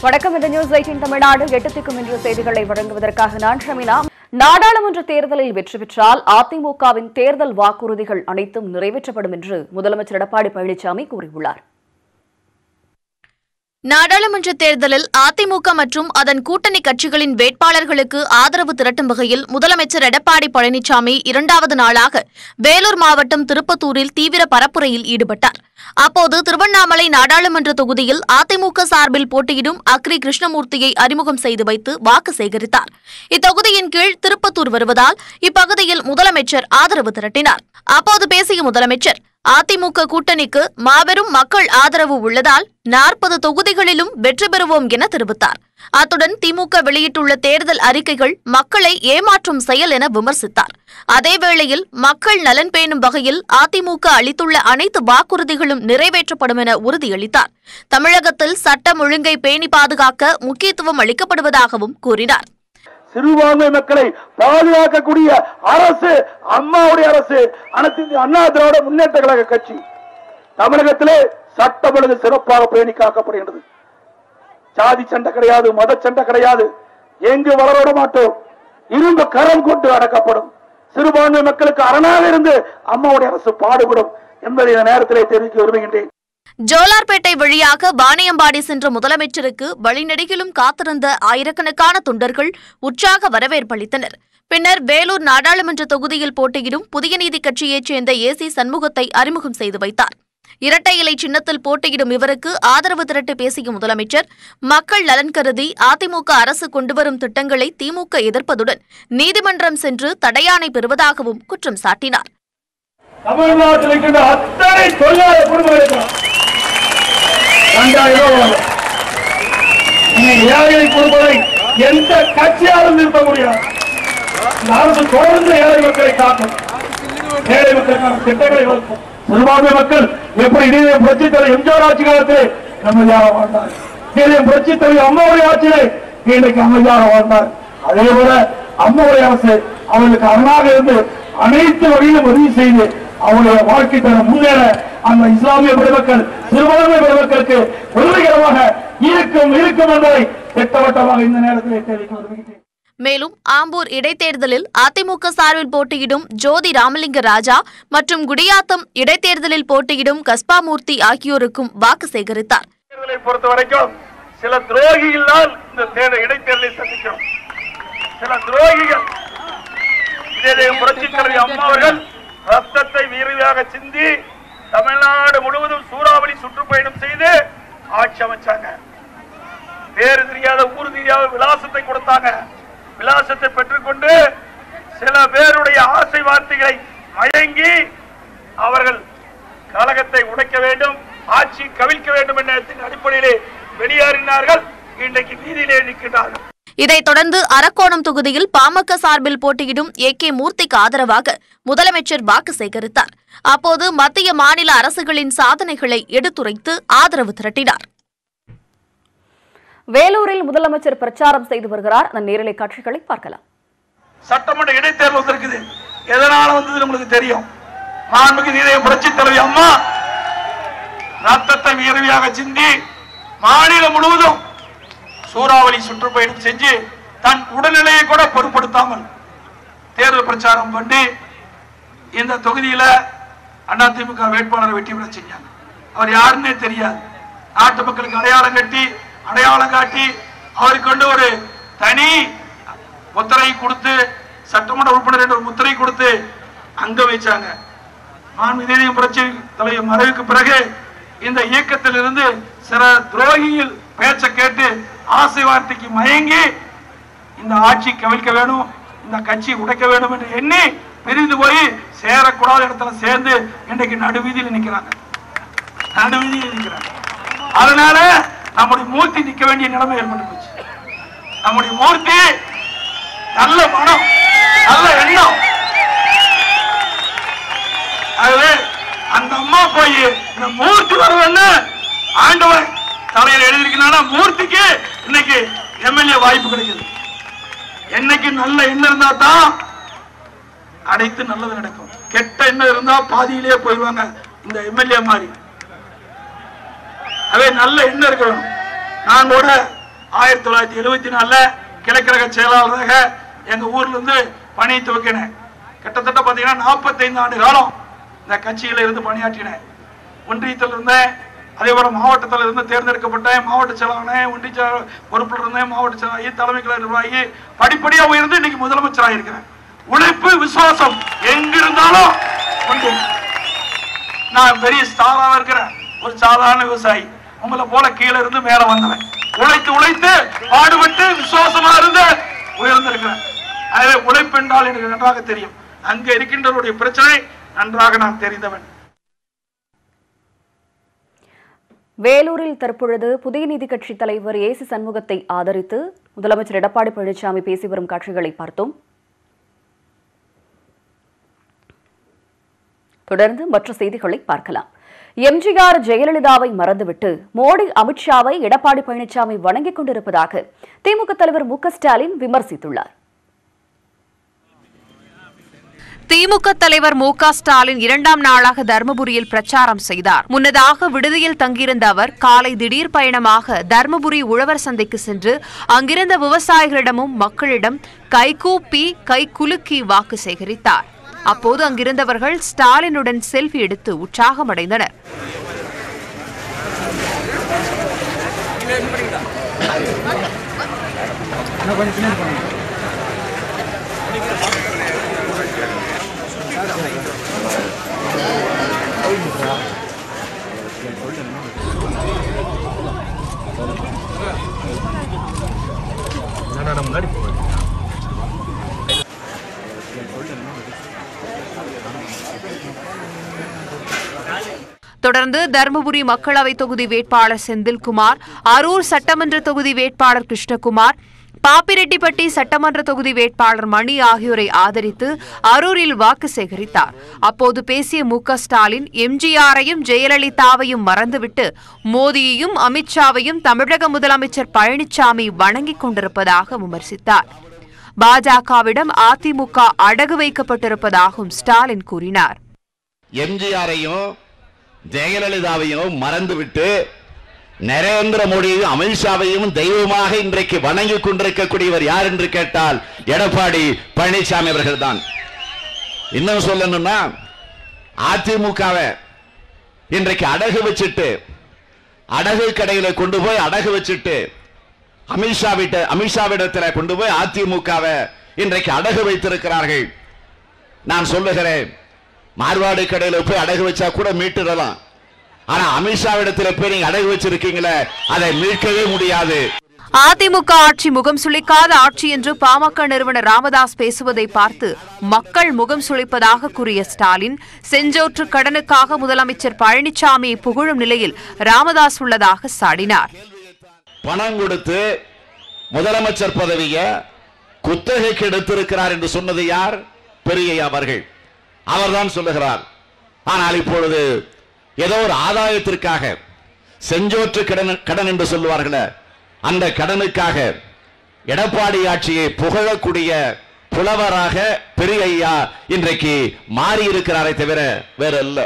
வணக்கம். இந்த நியூஸ் 18 தமிழ்நாடு 8 திக்கும் இன்று செய்திகளை வழங்குவதற்காக நான் ஷமினா. நாடாளுமன்ற தேர்தலில் வெற்றி பெற்றால் அதிமுகவின் தேர்தல் வாக்குறுதிகள் அனைத்தும் நிறைவேற்றப்படும் என்று முதலமைச்சர் எடப்பாடி பழனிசாமி கூறியுள்ளார். நாடாளுமன்ற தேர்தலில் அதிமுக மற்றும் அதன் கூட்டணி கட்சிகளின் வேட்பாளர்களுக்கு ஆதரவு திரட்டும் வகையில் முதலமைச்சர் எடப்பாடி பழனிசாமி 2வது நாளாக வேலூர் மாவட்டம் திருப்பத்தூரில் தீவிர பரப்புரையில் ஈடுபட்டார். அப்போது திருவண்ணாமலை நாடாளுமன்ற தொகுதியில் அதிமுக சார்பில் போட்டியிடும் அக்ரி கிருஷ்ணமூர்த்தியை அறிமுகம் செய்து வைத்து வாக்கு சேகரித்தார். இத்தொகுதியின் கீழ் திருப்பத்தூர் வருவதால் இப்பகுதியில் முதலமைச்சர் ஆதரவு திரட்டினார். அப்போது பேசிய முதலமைச்சர், அதிமுக கூட்டணிக்கு மாபெரும் மக்கள் ஆதரவு உள்ளதால் 40 தொகுதிகளிலும் வெற்றி பெறுவோம் என தெரிவித்தார். அத்துடன் திமுக வெளியிட்டுள்ள தேர்தல் அறிக்கைகள் மக்களை ஏமாற்றும் செயல் என விமர்சித்தார். அதேவேளையில் மக்கள் நலன் பேணும் வகையில் அதிமுக அளித்துள்ள அனைத்து வாக்குறுதிகளும் நிறைவேற்றப்படும் என உறுதியளித்தார். தமிழகத்தில் சட்டம் ஒழுங்கை பேணி பாதுகாக்க முக்கியத்துவம் அளிக்கப்படுவதாகவும் கூறினார். சிறுபான்மை மக்களை பாதுகாக்கக்கூடிய அரசு அம்மாவுடைய அரசு, அனைத்து இந்திய அண்ணா திராவிட முன்னேற்ற கழக கட்சி. தமிழகத்திலே சட்டம் ஒழுங்கு சிறப்பாக பேணி காக்கப்படுகின்றது. சாதி சண்டை கிடையாது, மத சண்டை கிடையாது, எங்கு வளர மாட்டோம். இரும்பு கரம் கொண்டு அடக்கப்படும். சிறுபான்மை மக்களுக்கு அரணாக இருந்து அம்மாவுடைய அரசு பாடுபடும் என்பதை இந்த நேரத்திலே தெரிவிக்க விரும்புகின்றேன். ஜோலார்பேட்டை வழியாக வாணியம்பாடி சென்ற முதலமைச்சருக்கு வழிநெடுகிலும் காத்திருந்த ஆயிரக்கணக்கான தொண்டர்கள் உற்சாக வரவேற்பளித்தனர். பின்னர் வேலூர் நாடாளுமன்ற தொகுதியில் போட்டியிடும் புதிய நீதி கட்சியைச் சேர்ந்த ஏசி சண்முகத்தை அறிமுகம் செய்து வைத்தார். இரட்டை இலை சின்னத்தில் போட்டியிடும் இவருக்கு ஆதரவு திரட்டு பேசிய முதலமைச்சர், மக்கள் நலன் கருதி அதிமுக அரசு கொண்டுவரும் திட்டங்களை திமுக எதிர்ப்பதுடன் நீதிமன்றம் சென்று தடையாணை பெறுவதாகவும் குற்றம் சாட்டினார். தமிழ்நாட்டில் இருக்கின்ற அத்தனை தொழிலாளர் குடும்பங்களுக்கு 2000 ரூபாய் ஏழை கொடுப்பதை எந்த கட்சியாலும் நிறுத்த முடியாது. இந்த அரசு தொடர்ந்து ஏழை மக்களை காக்கும், ஏழை மக்களுக்கான திட்டங்களை வகுக்கும். சிறுபான்மை மக்கள் எப்படி இதே புரட்சி தலைவர் எம்ஜிஆர் ஆட்சி காலத்திலே அமைதியாக வாழ்ந்தார், இதே புரட்சி தலைவர் அம்மாவுடைய ஆட்சியிலே இன்றைக்கு அமைதியாக வாழ்ந்தார். அதே போல அம்மாவுடைய அரசு அவர்களுக்கு அரணாக இருந்து அனைத்து வகையிலும் உதவி செய்து அவருடைய வாழ்க்கை தரம் முன்னேற அந்த இஸ்லாமிய பெருமக்கள், சிறுபான்மை பெருமக்களுக்கு உதவிகரமாக இருக்கும் என்பதை திட்டவட்டமாக இந்த நேரத்தில் தெரிவிக்க விரும்புகிறேன். மேலும் ஆம்பூர் இடைத்தேர்தலில் அதிமுக சார்பில் போட்டியிடும் ஜோதி ராமலிங்க ராஜா மற்றும் குடியாத்தம் இடைத்தேர்தலில் போட்டியிடும் கஸ்பாமூர்த்தி ஆகியோருக்கும் வாக்கு சேகரித்தார். தேர்தலை பொறுத்தவரைக்கும் சில துரோகிகளால் இந்த இடைத்தேர்தலை சந்திக்கிறோம். சில துரோகிகள் புரட்சி தலைவி அம்மா அவர்கள் ரத்தத்தை வீரமாக சிந்தி தமிழ்நாடு முழுவதும் சூறாவளி சுற்றுப்பயணம் செய்து ஆட்சி அமைச்சாங்க. பேரு தெரியாத ஊர் தெரியாத விலாசத்தை கொடுத்தாங்க. விலாசத்தை பெற்றுக்கொண்டு சில பேருடைய ஆசை வார்த்தைகளை மயங்கி அவர்கள் கழகத்தை உடைக்க வேண்டும், ஆட்சி கவிழ்க்க வேண்டும் என்ற அடிப்படையிலே வெளியேறினார்கள். இன்றைக்கு வீதியிலே நிற்கிறார்கள். இதைத் தொடர்ந்து அரக்கோணம் தொகுதியில் பாமக சார்பில் போட்டியிடும் AK மூர்த்திக்கு ஆதரவாக முதலமைச்சர் வாக்கு சேகரித்தார். அப்போது மத்திய மாநில அரசுகளின் சாதனைகளை எடுத்துரைத்து ஆதரவு திரட்டினார். வேலூரில் முதலமைச்சர் பிரச்சாரம் செய்து வருகிறார். அந்த நேரலை காட்சிகளை பார்க்கலாம். சட்டமன்ற இடைத்தேர்தல் வந்திருக்குது. எதனால வந்தது நம்மளுக்கு தெரியும். மாண்புமிகு புரட்சி தலைவி அம்மா ரத்தத்தை வீரவியாக சிந்தி மாநிலம் முழுவதும் சூறாவளி சுற்றுப்பயணம் செஞ்சு தன் உடல்நிலையை கூட பொருட்படுத்தாமல் தேர்தல் பிரச்சாரம் பண்ணி இந்த தொகுதியில அதிமுக வேட்பாளரை வெற்றி பெற செஞ்சாங்க. அவர் யாருன்னே தெரியாது. நாட்டு மக்களுக்கு அடையாளம் காட்டி அவருக்கு கொண்டு ஒரு தனி முத்திரை கொடுத்து, சட்டமன்ற உறுப்பினர் என்ற ஒரு முத்திரை கொடுத்து அங்க வைச்சாங்க. மாண்புமிகு புரட்சி தலைவர் மறைவுக்கு பிறகு இந்த இயக்கத்தில் இருந்து சில துரோகிகள் பேச்சை கேட்டு ஆசை வார்த்தைக்கு மயங்கி இந்த ஆட்சி கவிழ்க்க வேணும், இந்த கட்சி உடைக்க வேண்டும் என்று எண்ணி பிரிந்து போய் சேரக்கூடாத இடத்துல சேர்ந்து இன்றைக்கு நடுவீதியில் நிற்கிறாங்க. அதனால நம்முடைய மூர்த்தி நிற்க வேண்டிய நிலைமை ஏற்பட்டு போச்சு. நம்முடைய மூர்த்தி நல்ல மனம், நல்ல எண்ணம். அந்த அம்மா போய் இந்த மூர்த்தி வருவன்னு ஆண்டவன் தலையில் எழுதியிருக்கிறானா, மூர்த்திக்கு இன்னைக்கு எம்எல்ஏ வாய்ப்பு கிடைக்குது. என்னைக்கு நல்ல எண்ணம் இருந்தா தான் அனைத்து நல்லது நடக்கும். கெட்ட எண்ணம் இருந்தா பாதியிலேயே போயிடுவாங்க இந்த எம்எல்ஏ மாதிரி. நல்ல எண்ணம் இருக்கணும். நான் கூட 1974 கிழக்கழக செயலாளராக எங்க ஊர்ல இருந்து பணி துவக்கினேன். கிட்டத்தட்ட பாத்தீங்கன்னா 45 ஆண்டு காலம் இந்த கட்சியில இருந்து பணியாற்றினேன். ஒன்றியத்தில் இருந்தேன், அதே போல மாவட்டத்தில் இருந்து தேர்ந்தெடுக்கப்பட்டேன், மாவட்ட செயலாளர், ஒன்றிய பொறுப்பில் இருந்தேன், மாவட்ட செயலாளி, தலைமை கழக நிர்வாகி, படிப்படியா உயர்ந்து இன்னைக்கு முதலமைச்சராக இருக்கிறேன். உழைப்பு விசுவாசம் எங்கிருந்தாலும் உண்டு. நான் பெரிய ஸ்டாராக இருக்கிறேன், ஒரு சாதாரண விவசாயி, உங்களை போல கீழே இருந்து மேல வந்தவன். உழைத்து உழைத்து பாடுபட்டு விசுவாசமா இருந்து உயர்ந்திருக்கிறேன். எனவே உழைப்பு என்றால் எனக்கு நன்றாக தெரியும். அங்க இருக்கின்றவருடைய பிரச்சனை நன்றாக நான் தெரிந்தவன். வேலூரில் தற்பொழுது புதிய நீதி கட்சி தலைவர் ஏசி சண்முகத்தை ஆதரித்து முதலமைச்சர் எடப்பாடி பழனிசாமி பேசி வரும் காட்சிகளை பார்த்தோம். தொடர்ந்து மற்ற செய்திகளை பார்க்கலாம். எம்ஜிஆர் ஜெயலலிதாவை மறந்துவிட்டு மோடி அமித்ஷாவை எடப்பாடி பழனிசாமி வணங்கிக் கொண்டிருப்பதாக திமுக தலைவர் மு க ஸ்டாலின் விமர்சித்துள்ளார். திமுக தலைவர் மு க ஸ்டாலின் 2ஆம் நாளாக தர்மபுரியில் பிரச்சாரம் செய்தார். முன்னதாக விடுதியில் தங்கியிருந்த அவர் காலை திடீர் பயணமாக தர்மபுரி உழவர் சந்தைக்கு சென்று அங்கிருந்த விவசாயிகளிடமும் மக்களிடம் கைகூப்பி கைகுலுக்கி வாக்கு சேகரித்தார். அப்போது அங்கிருந்தவர்கள் ஸ்டாலினுடன் செல்ஃபி எடுத்து உற்சாகமடைந்தனர். தொடர்ந்து தர்மபுரி மக்களவை தொகுதி வேட்பாளர் செந்தில்குமார், அரூர் சட்டமன்ற தொகுதி வேட்பாளர் கிருஷ்ணகுமார், பாப்பிரெட்டிப்பட்டி சட்டமன்ற தொகுதி வேட்பாளர் மணி ஆகியோரை ஆதரித்து அரூரில் வாக்கு சேகரித்தார். அப்போது பேசிய மு க ஸ்டாலின் எம்ஜிஆரையும் ஜெயலலிதாவையும் மறந்துவிட்டு மோடியையும் அமித்ஷாவையும் தமிழக முதலமைச்சர் பழனிசாமி வணங்கிக் கொண்டிருப்பதாக விமர்சித்தார். பாஜகவிடம் அதிமுக அடகு வைக்கப்பட்டிருப்பதாகவும் ஸ்டாலின் கூறினார். எம்ஜிஆரையும் ஜெயலலிதாவையும் மறந்துவிட்டு நரேந்திர மோடியையும் அமித்ஷாவையும் தெய்வமாக இன்றைக்கு வணங்கிக் கொண்டிருக்கக்கூடியவர் யார் என்று கேட்டால் எடப்பாடி பழனிசாமி அவர்கள் தான். இன்னும் சொல்லணும்னா அதிமுகவை இன்றைக்கு அடகு வச்சுட்டு, அடகு கடையில கொண்டு போய் அடகு வச்சுட்டு அமித்ஷாவிடத்தில் கொண்டு போய் அதிமுகவை இன்றைக்கு அடகு வைத்திருக்கிறார்கள். நான் சொல்லுகிறேன், மார்வாடு கடையில போய் அடகு வச்சா கூட மீட்டுடலாம். ஆனா அமித்ஷாவிடத்தில் போய் நீங்க அடகு வச்சிருக்கீங்களே, அதை மீட்கவே முடியாது. அதிமுக ஆட்சி முகம் சுளிக்காத ஆட்சி என்று பாமக நிறுவனர் ராமதாஸ் பேசுவதை பார்த்து மக்கள் முகம் சுளிப்பதாக கூறிய ஸ்டாலின், செஞ்சோற்று கடனுக்காக முதலமைச்சர் பழனிசாமியை புகழும் நிலையில் ராமதாஸ் உள்ளதாக சாடினார். பணம் கொடுத்து முதலமைச்சர் பதவியை குத்தகைக்கு எடுத்திருக்கிறார் என்று சொன்னது யார்? பெரியய்யா அவர்கள். அவர்தான் சொல்லுகிறார். ஆனால் இப்பொழுது ஏதோ ஒரு ஆதாயத்திற்காக செஞ்சோற்று கடன் என்று சொல்லுவார்களே, அந்த கடனுக்காக எடப்பாடி ஆட்சியை புகழக்கூடிய புலவராக பெரியய்யா இன்றைக்கு மாறி இருக்கிறாரே தவிர வேற அல்ல.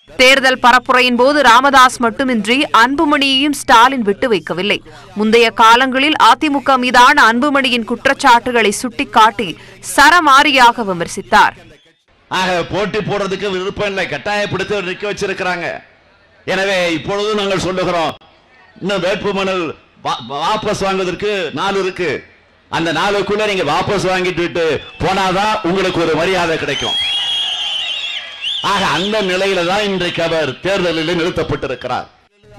தேர்தல் பரப்புரையின் போது ராமதாஸ் மட்டுமின்றி அன்புமணியையும் ஸ்டாலின் விட்டு வைக்கவில்லை. முந்தைய காலங்களில் அதிமுக மீதான அன்புமணியின் குற்றச்சாட்டுகளை சுட்டிக்காட்டி சரமாரியாக விமர்சித்தார். ஆக போட்டி போடுறதுக்கு விருப்பம் இல்லை, கட்டாயப்படுத்தி நிற்க வச்சிருக்கிறாங்க. எனவே இப்பொழுது நாங்கள் சொல்லுகிறோம், இன்னும் வேட்புமனு வாபஸ் வாங்குவதற்கு 4 இருக்கு. அந்த 4க்குள்ள நீங்க வாபஸ் வாங்கிட்டு போனாதான் உங்களுக்கு ஒரு மரியாதை கிடைக்கும். ஆக அந்த நிலையில தான் இன்றைக்கு அவர் தேர்தலில் நிறுத்தப்பட்டிருக்கிறார்.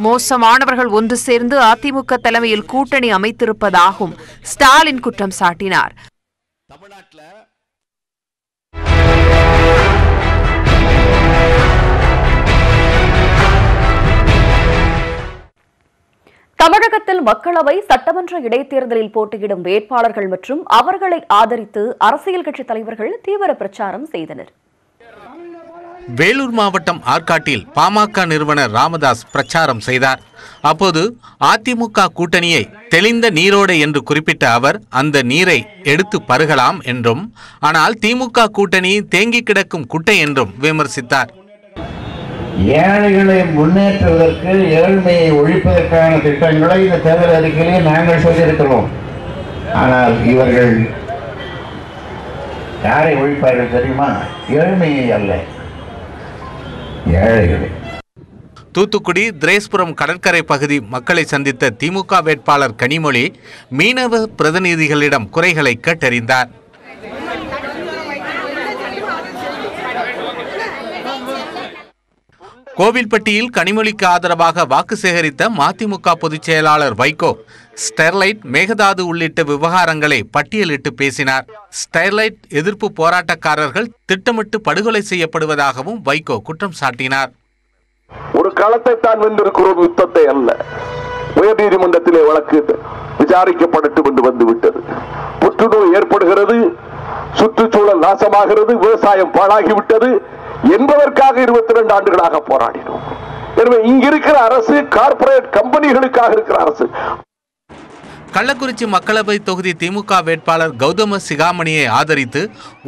மோசமானவர்கள் ஒன்று சேர்ந்து அதிமுக தலைமையில் கூட்டணி அமைத்திருப்பதாகவும் ஸ்டாலின் குற்றம் சாட்டினார். தமிழகத்தில் மக்களவை சட்டமன்ற இடைத்தேர்தலில் போட்டியிடும் வேட்பாளர்கள் மற்றும் அவர்களை ஆதரித்து அரசியல் கட்சித் தலைவர்கள் தீவிர பிரச்சாரம் செய்தனர். வேலூர் மாவட்டம் ஆற்காட்டில் பாமக நிறுவனர் ராமதாஸ் பிரச்சாரம் செய்தார். அப்போது அதிமுக கூட்டணியை தெளிந்த நீரோடை என்று குறிப்பிட்ட அவர் அந்த நீரை எடுத்து பருகலாம் என்றும், ஆனால் திமுக கூட்டணி தேங்கி கிடக்கும் குட்டை என்றும் விமர்சித்தார். ஏழைகளை முன்னேற்றுவதற்கு, ஏழ்மையை ஒழிப்பதற்கான திட்டங்களை இந்த தேர்தல் அறிக்கையிலே நாங்கள் சொல்லியிருக்கிறோம். ஆனால் இவர்கள் யாரை ஒழிப்பார்கள் தெரியுமா? ஏழ்மையை அல்ல, ஏழைகளை. தூத்துக்குடி திரேஸ்புரம் கடற்கரை பகுதி மக்களை சந்தித்த திமுக வேட்பாளர் கனிமொழி மீனவ பிரதிநிதிகளிடம் குறைகளை கேட்டறிந்தார். கோவில்பட்டியில் கனிமொழிக்கு ஆதரவாக வாக்கு சேகரித்த மதிமுக பொதுச் செயலாளர் வைகோ ஸ்டெர்லைட், மேகதாது உள்ளிட்ட விவகாரங்களை பட்டியலிட்டு பேசினார். ஸ்டெர்லைட் எதிர்ப்பு போராட்டக்காரர்கள் திட்டமிட்டு படுகொலை செய்யப்படுவதாகவும் வைகோ குற்றம் சாட்டினார். ஒரு களத்தை தான் வென்றிருக்கிறோம், யுத்தத்தை அல்ல. உயர்நீதிமன்றத்திலே வழக்கு விசாரிக்கப்படட்டும் என்று வந்துவிட்டது. புற்றுநோய் ஏற்படுகிறது, சுற்றுச்சூழல் நாசமாகிறது, விவசாயம் பாழாகிவிட்டது என்பதற்காக 22 ஆண்டுகளாக போராடினோம். எனவே இங்கிருக்கிற அரசு கார்ப்பரேட் கம்பெனிகளுக்காக இருக்கிற அரசு. கள்ளக்குறிச்சி மக்களவை தொகுதி திமுக வேட்பாளர் கௌதம சிகாமணியை ஆதரித்து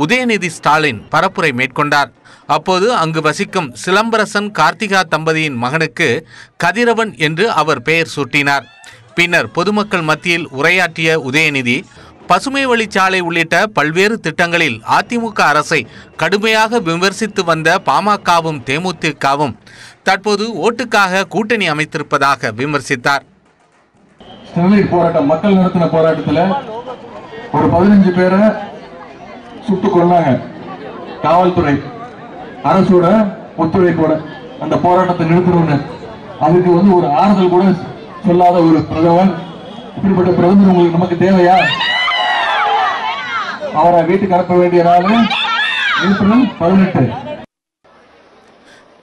உதயநிதி ஸ்டாலின் பரப்புரை மேற்கொண்டார். அப்போது அங்கு வசிக்கும் சிலம்பரசன் கார்த்திகா தம்பதியின் மகனுக்கு கதிரவன் என்று அவர் பெயர் சூட்டினார். பின்னர் பொதுமக்கள் மத்தியில் உரையாற்றிய உதயநிதி, பசுமை வழிச்சாலை உள்ளிட்ட பல்வேறு திட்டங்களில் அதிமுக அரசை கடுமையாக விமர்சித்து வந்த பாமகவும் தேமுதிகவும் தற்போது ஓட்டுக்காக கூட்டணி அமைத்திருப்பதாக விமர்சித்தார். ஸ்டெர்லைட் போராட்டம், மக்கள் நடத்தின போராட்டத்தில் ஒரு 15 பேரை சுட்டுக் கொண்டாங்க. காவல்துறை அரசோட ஒத்துழைப்போட அந்த போராட்டத்தை நிறுத்தணும்னு, அதுக்கு ஒரு ஆறுதல் கூட சொல்லாத ஒரு பிரதமர், இப்படிப்பட்ட பிரதமர் உங்களுக்கு நமக்கு தேவையா? அவரை வீட்டுக்கு அனுப்ப வேண்டிய நாள் ஏப்ரல் 18.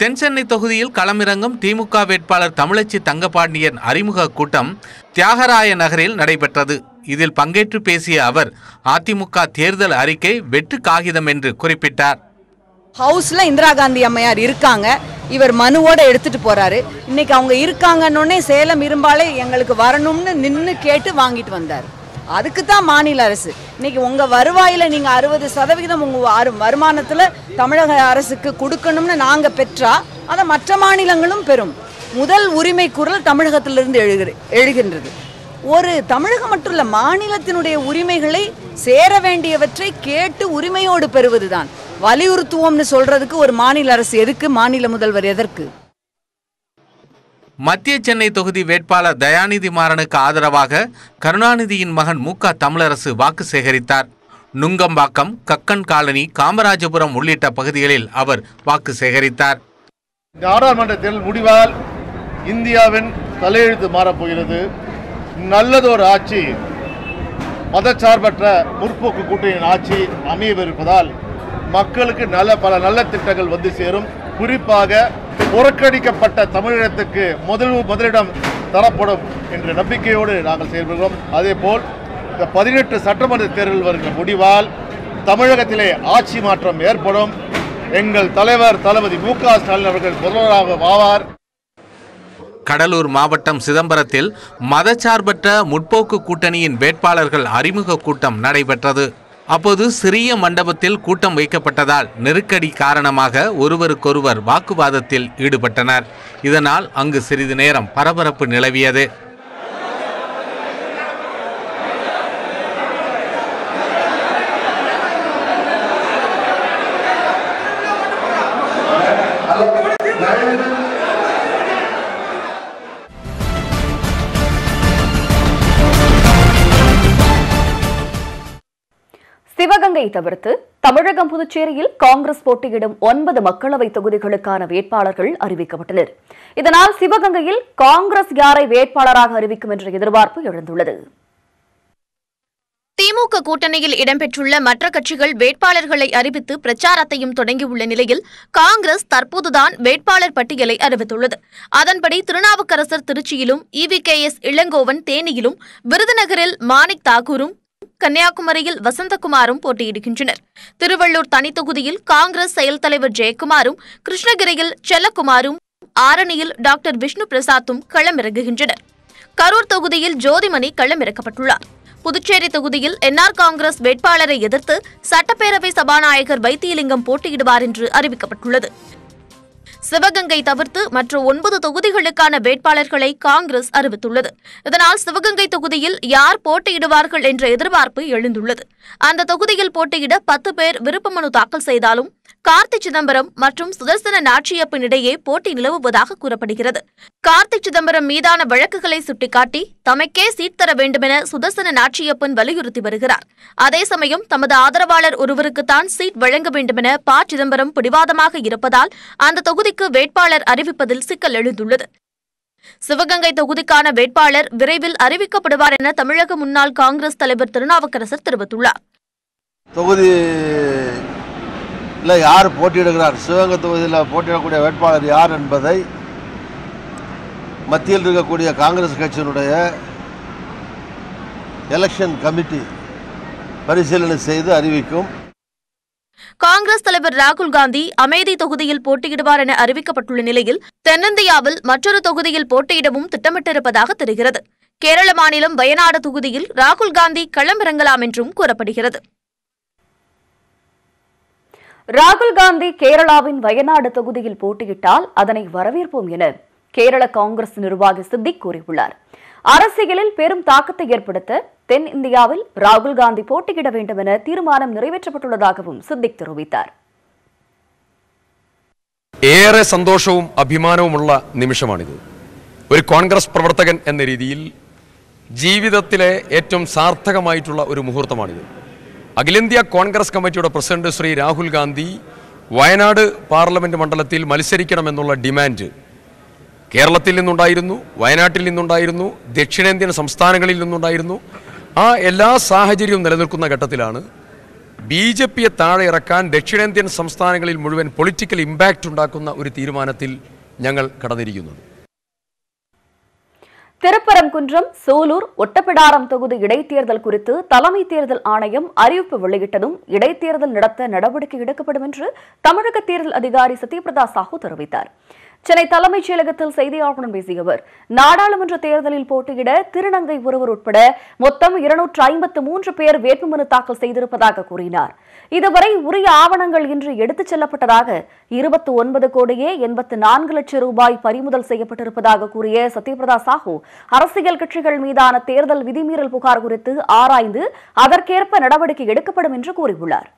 தென்சென்னை தொகுதியில் களமிறங்கும் திமுக வேட்பாளர் தமிழச்சி தங்கபாண்டியன் அறிமுக கூட்டம் தியாகராய நகரில் நடைபெற்றது. இதில் பங்கேற்று பேசிய அவர், அதிமுக தேர்தல் அறிக்கை வெற்று காகிதம் என்று குறிப்பிட்டார். ஹவுஸ்ல இந்திரா காந்தி அம்மையார் இருக்காங்க, இவர் மனுவோட எடுத்துட்டு போறாரு. இன்னைக்கு அவங்க இருக்காங்கன்னொன்னே சேலம் இரும்பாலே எங்களுக்கு வரணும்னு நின்று கேட்டு வாங்கிட்டு வந்தார். அதுக்கு தான் மாநில அரசு இன்னைக்கு உங்க வருவாயில நீங்க 60% உங்க வருமானத்துல தமிழக அரசுக்கு கொடுக்கணும்னு நாங்க பெற்றா அதை மற்ற மாநிலங்களும் பெறும். முதல் உரிமை குரல் தமிழகத்திலிருந்து எழுகின்றது. ஒரு தமிழகம் மட்டும் இல்ல, மாநிலத்தினுடைய உரிமைகளை சேர வேண்டியவற்றை கேட்டு உரிமையோடு பெறுவதுதான். வலியுறுத்துவோம்னு சொல்றதுக்கு ஒரு மாநில அரசு எதுக்கு? மாநில முதல்வர் எதற்கு? மத்திய சென்னை தொகுதி வேட்பாளர் தயாநிதி மாறனுக்கு ஆதரவாக கருணாநிதியின் மகன் மு.க. தமிழரசு வாக்கு சேகரித்தார். நுங்கம்பாக்கம், கக்கன் காலனி, காமராஜபுரம் உள்ளிட்ட பகுதிகளில் அவர் வாக்கு சேகரித்தார். நாடாளுமன்ற தேர்தல் முடிவால் இந்தியாவின் தலையெழுத்து மாறப்போகிறது. நல்லதொரு ஆட்சி, மதச்சார்பற்ற முற்போக்கு கூட்டணியின் ஆட்சி அமையவிருப்பதால் மக்களுக்கு பல நல்ல திட்டங்கள் வந்து சேரும். குறிப்பாக புறக்கணிக்கப்பட்ட தமிழகத்துக்கு முதலிடம் தரப்படும் என்ற நம்பிக்கையோடு நாங்கள் செயல்படுகிறோம். அதேபோல் இந்த 18 சட்டமன்ற தேர்தல் வருகிற முடிவால் தமிழகத்திலே ஆட்சி மாற்றம் ஏற்படும். எங்கள் தலைவர் தளபதி மு.க. ஸ்டாலின் அவர்கள் முதல்வராக ஆவார். கடலூர் மாவட்டம் சிதம்பரத்தில் மதச்சார்பற்ற முற்போக்கு கூட்டணியின் வேட்பாளர்கள் அறிமுக கூட்டம் நடைபெற்றது. அப்போது சிறிய மண்டபத்தில் கூட்டம் வைக்கப்பட்டதால் நெருக்கடி காரணமாக ஒருவருக்கொருவர் வாக்குவாதத்தில் ஈடுபட்டனர். இதனால் அங்கு சிறிது நேரம் பரபரப்பு நிலவியது. சிவகங்கை தவிர்த்து தமிழகம், புதுச்சேரியில் காங்கிரஸ் போட்டியிடும் 9 மக்களவை தொகுதிகளுக்கான வேட்பாளர்கள் அறிவிக்கப்பட்டனர். இதனால் சிவகங்கையில் காங்கிரஸ் யாரை வேட்பாளராக அறிவிக்கும் என்ற எதிர்பார்ப்பு எழுந்துள்ளது. திமுக கூட்டணியில் இடம்பெற்றுள்ள மற்ற கட்சிகள் வேட்பாளர்களை அறிவித்து பிரச்சாரத்தையும் தொடங்கியுள்ள நிலையில் காங்கிரஸ் தற்போதுதான் வேட்பாளர் பட்டியலை அறிவித்துள்ளது. அதன்படி திருநாவுக்கரசர் திருச்சியிலும், EVKS இளங்கோவன் தேனியிலும், விருதுநகரில் மாணிக் தாக்கூரும், கன்னியாகுமரியில் வசந்தகுமாரும் போட்டியிடுகின்றனர். திருவள்ளூர் தனித்தொகுதியில் காங்கிரஸ் செயல் தலைவர் ஜெயக்குமாரும், கிருஷ்ணகிரியில் செல்லக்குமாரும், ஆரணியில் டாக்டர் விஷ்ணு பிரசாத்தும் களமிறங்குகின்றனர். கரூர் தொகுதியில் ஜோதிமணி களமிறக்கப்பட்டுள்ளார். புதுச்சேரி தொகுதியில் என்ஆர் காங்கிரஸ் வேட்பாளரை எதிர்த்து சட்டப்பேரவை சபாநாயகர் வைத்தியலிங்கம் போட்டியிடுவார் என்று அறிவிக்கப்பட்டுள்ளது. சிவகங்கை தவிர்த்து மற்ற 9 தொகுதிகளுக்கான வேட்பாளர்களை காங்கிரஸ் அறிவித்துள்ளது. இதனால் சிவகங்கை தொகுதியில் யார் போட்டியிடுவார்கள் என்ற எதிர்பார்ப்பு எழுந்துள்ளது. அந்த தொகுதியில் போட்டியிட 10 பேர் விருப்ப மனு தாக்கல் செய்தாலும் கார்த்தி சிதம்பரம் மற்றும் சுதர்சன நாச்சியப்பன் இடையே போட்டி நிலவுவதாக கூறப்படுகிறது. கார்த்தி சிதம்பரம் மீதான வழக்குகளை சுட்டிக்காட்டி தமக்கே சீட் தர வேண்டுமென சுதர்சன நாச்சியப்பன் வலியுறுத்தி வருகிறார். அதே சமயம் தமது ஆதரவாளர் ஒருவருக்குத்தான் சீட் வழங்க வேண்டுமென ப. சிதம்பரம் பிடிவாதமாக இருப்பதால் அந்த தொகுதிக்கு வேட்பாளர் அறிவிப்பதில் சிக்கல் எழுந்துள்ளது. சிவகங்கை தொகுதிக்கான வேட்பாளர் விரைவில் அறிவிக்கப்படுவார் என தமிழக முன்னாள் காங்கிரஸ் தலைவர் திருநாவுக்கரசர் தெரிவித்துள்ளார். யார் போட்டியிடுகிறார், சிவகங்கை தொகுதியில் போட்டியிடக்கூடிய வேட்பாளர் யார் என்பதை மத்தியில் இருக்கக்கூடிய காங்கிரஸ் கட்சியினுடைய எலெக்ஷன் கமிட்டி பரிசீலனை செய்து அறிவிக்கும். காங்கிரஸ் தலைவர் ராகுல் காந்தி அமேதி தொகுதியில் போட்டியிடுவார் என அறிவிக்கப்பட்டுள்ள நிலையில் தென்னிந்தியாவில் மற்றொரு தொகுதியில் போட்டியிடவும் திட்டமிட்டிருப்பதாக தெரிகிறது. கேரள மாநிலம் வயநாடு தொகுதியில் ராகுல் காந்தி களமிறங்கலாம் என்றும் கூறப்படுகிறது. ராகுல் காந்தி கேரளாவின் வயநாடு தொகுதியில் போட்டியிட்டால் அதனை வரவேற்போம் என கேரள காங்கிரஸ் நிர்வாகி சித்திக் கூறியுள்ளார். அரசியலில் பெரும் தாக்கத்தை ஏற்படுத்த தென் இந்தியாவில் ராகுல் காந்தி போட்டியிட வேண்டும் என தீர்மானம் நிறைவேற்றப்பட்டுள்ளதாகவும் சித்திக் தெரிவித்தார். ഏറെ സന്തോഷവും അഭിമാനവുമുള്ള നിമിഷമാണിത്. ഒരു കോൺഗ്രസ് പ്രവർത്തകൻ എന്ന രീതിയിൽ ജീവിതത്തിലെ ഏറ്റവും സാർത്ഥകമായിട്ടുള്ള ഒരു മുഹൂർത്തമാണിത്. അഖിലേന്ത്യാ കോൺഗ്രസ് കമ്മിറ്റിയുടെ പ്രസിഡന്റ് ശ്രീ രാഹുൽ ഗാന്ധി വയനാട് പാർലമെന്റ് മണ്ഡലത്തിൽ മത്സരിക്കണമെന്നുള്ള ഡിമാൻഡ് കേരളത്തിൽ നിന്നുണ്ടായിരുന്നു, വയനാട്ടിൽ നിന്നുണ്ടായിരുന്നു, ദക്ഷിണേന്ത്യൻ സംസ്ഥാനങ്ങളിൽ നിന്നുണ്ടായിരുന്നു. ആ എല്ലാ സാഹചര്യവും നിലനിൽക്കുന്ന ഘട്ടത്തിലാണ് ബിജെപിയെ താഴെ ഇറക്കാൻ ദക്ഷിണേന്ത്യൻ സംസ്ഥാനങ്ങളിൽ മുഴുവൻ പൊളിറ്റിക്കൽ ഇമ്പാക്റ്റ് ഉണ്ടാക്കുന്ന ഒരു തീരുമാനത്തിൽ ഞങ്ങൾ കടന്നിരിക്കുന്നത്. திருப்பரங்குன்றம், சூலூர், ஒட்டப்பிடாரம் தொகுதி இடைத்தேர்தல் குறித்து தலைமை தேர்தல் ஆணையம் அறிவிப்பு வெளியிட்டதும் இடைத்தேர்தல் நடத்த நடவடிக்கை எடுக்கப்படும் என்று தமிழக தேர்தல் அதிகாரி சத்யபிரதா சாஹூ தெரிவித்தார். சென்னை தலைமைச் செயலகத்தில் செய்தியாளர்களுடன் பேசிய அவர், நாடாளுமன்ற தேர்தலில் போட்டியிட திருநங்கை ஒருவர் உட்பட மொத்தம் 253 பேர் வேட்புமனு தாக்கல் செய்திருப்பதாக கூறினார். இதுவரை உரிய ஆவணங்கள் இன்று எடுத்துச் செல்லப்பட்டதாக 29 கோடியே 84 லட்சம் ரூபாய் பறிமுதல் செய்யப்பட்டிருப்பதாக கூறிய சத்யபிரதா சாஹூ, அரசியல் கட்சிகள் மீதான தேர்தல் விதிமீறல் புகார் குறித்து ஆராய்ந்து அதற்கேற்ப நடவடிக்கை எடுக்கப்படும் என்று கூறியுள்ளார்.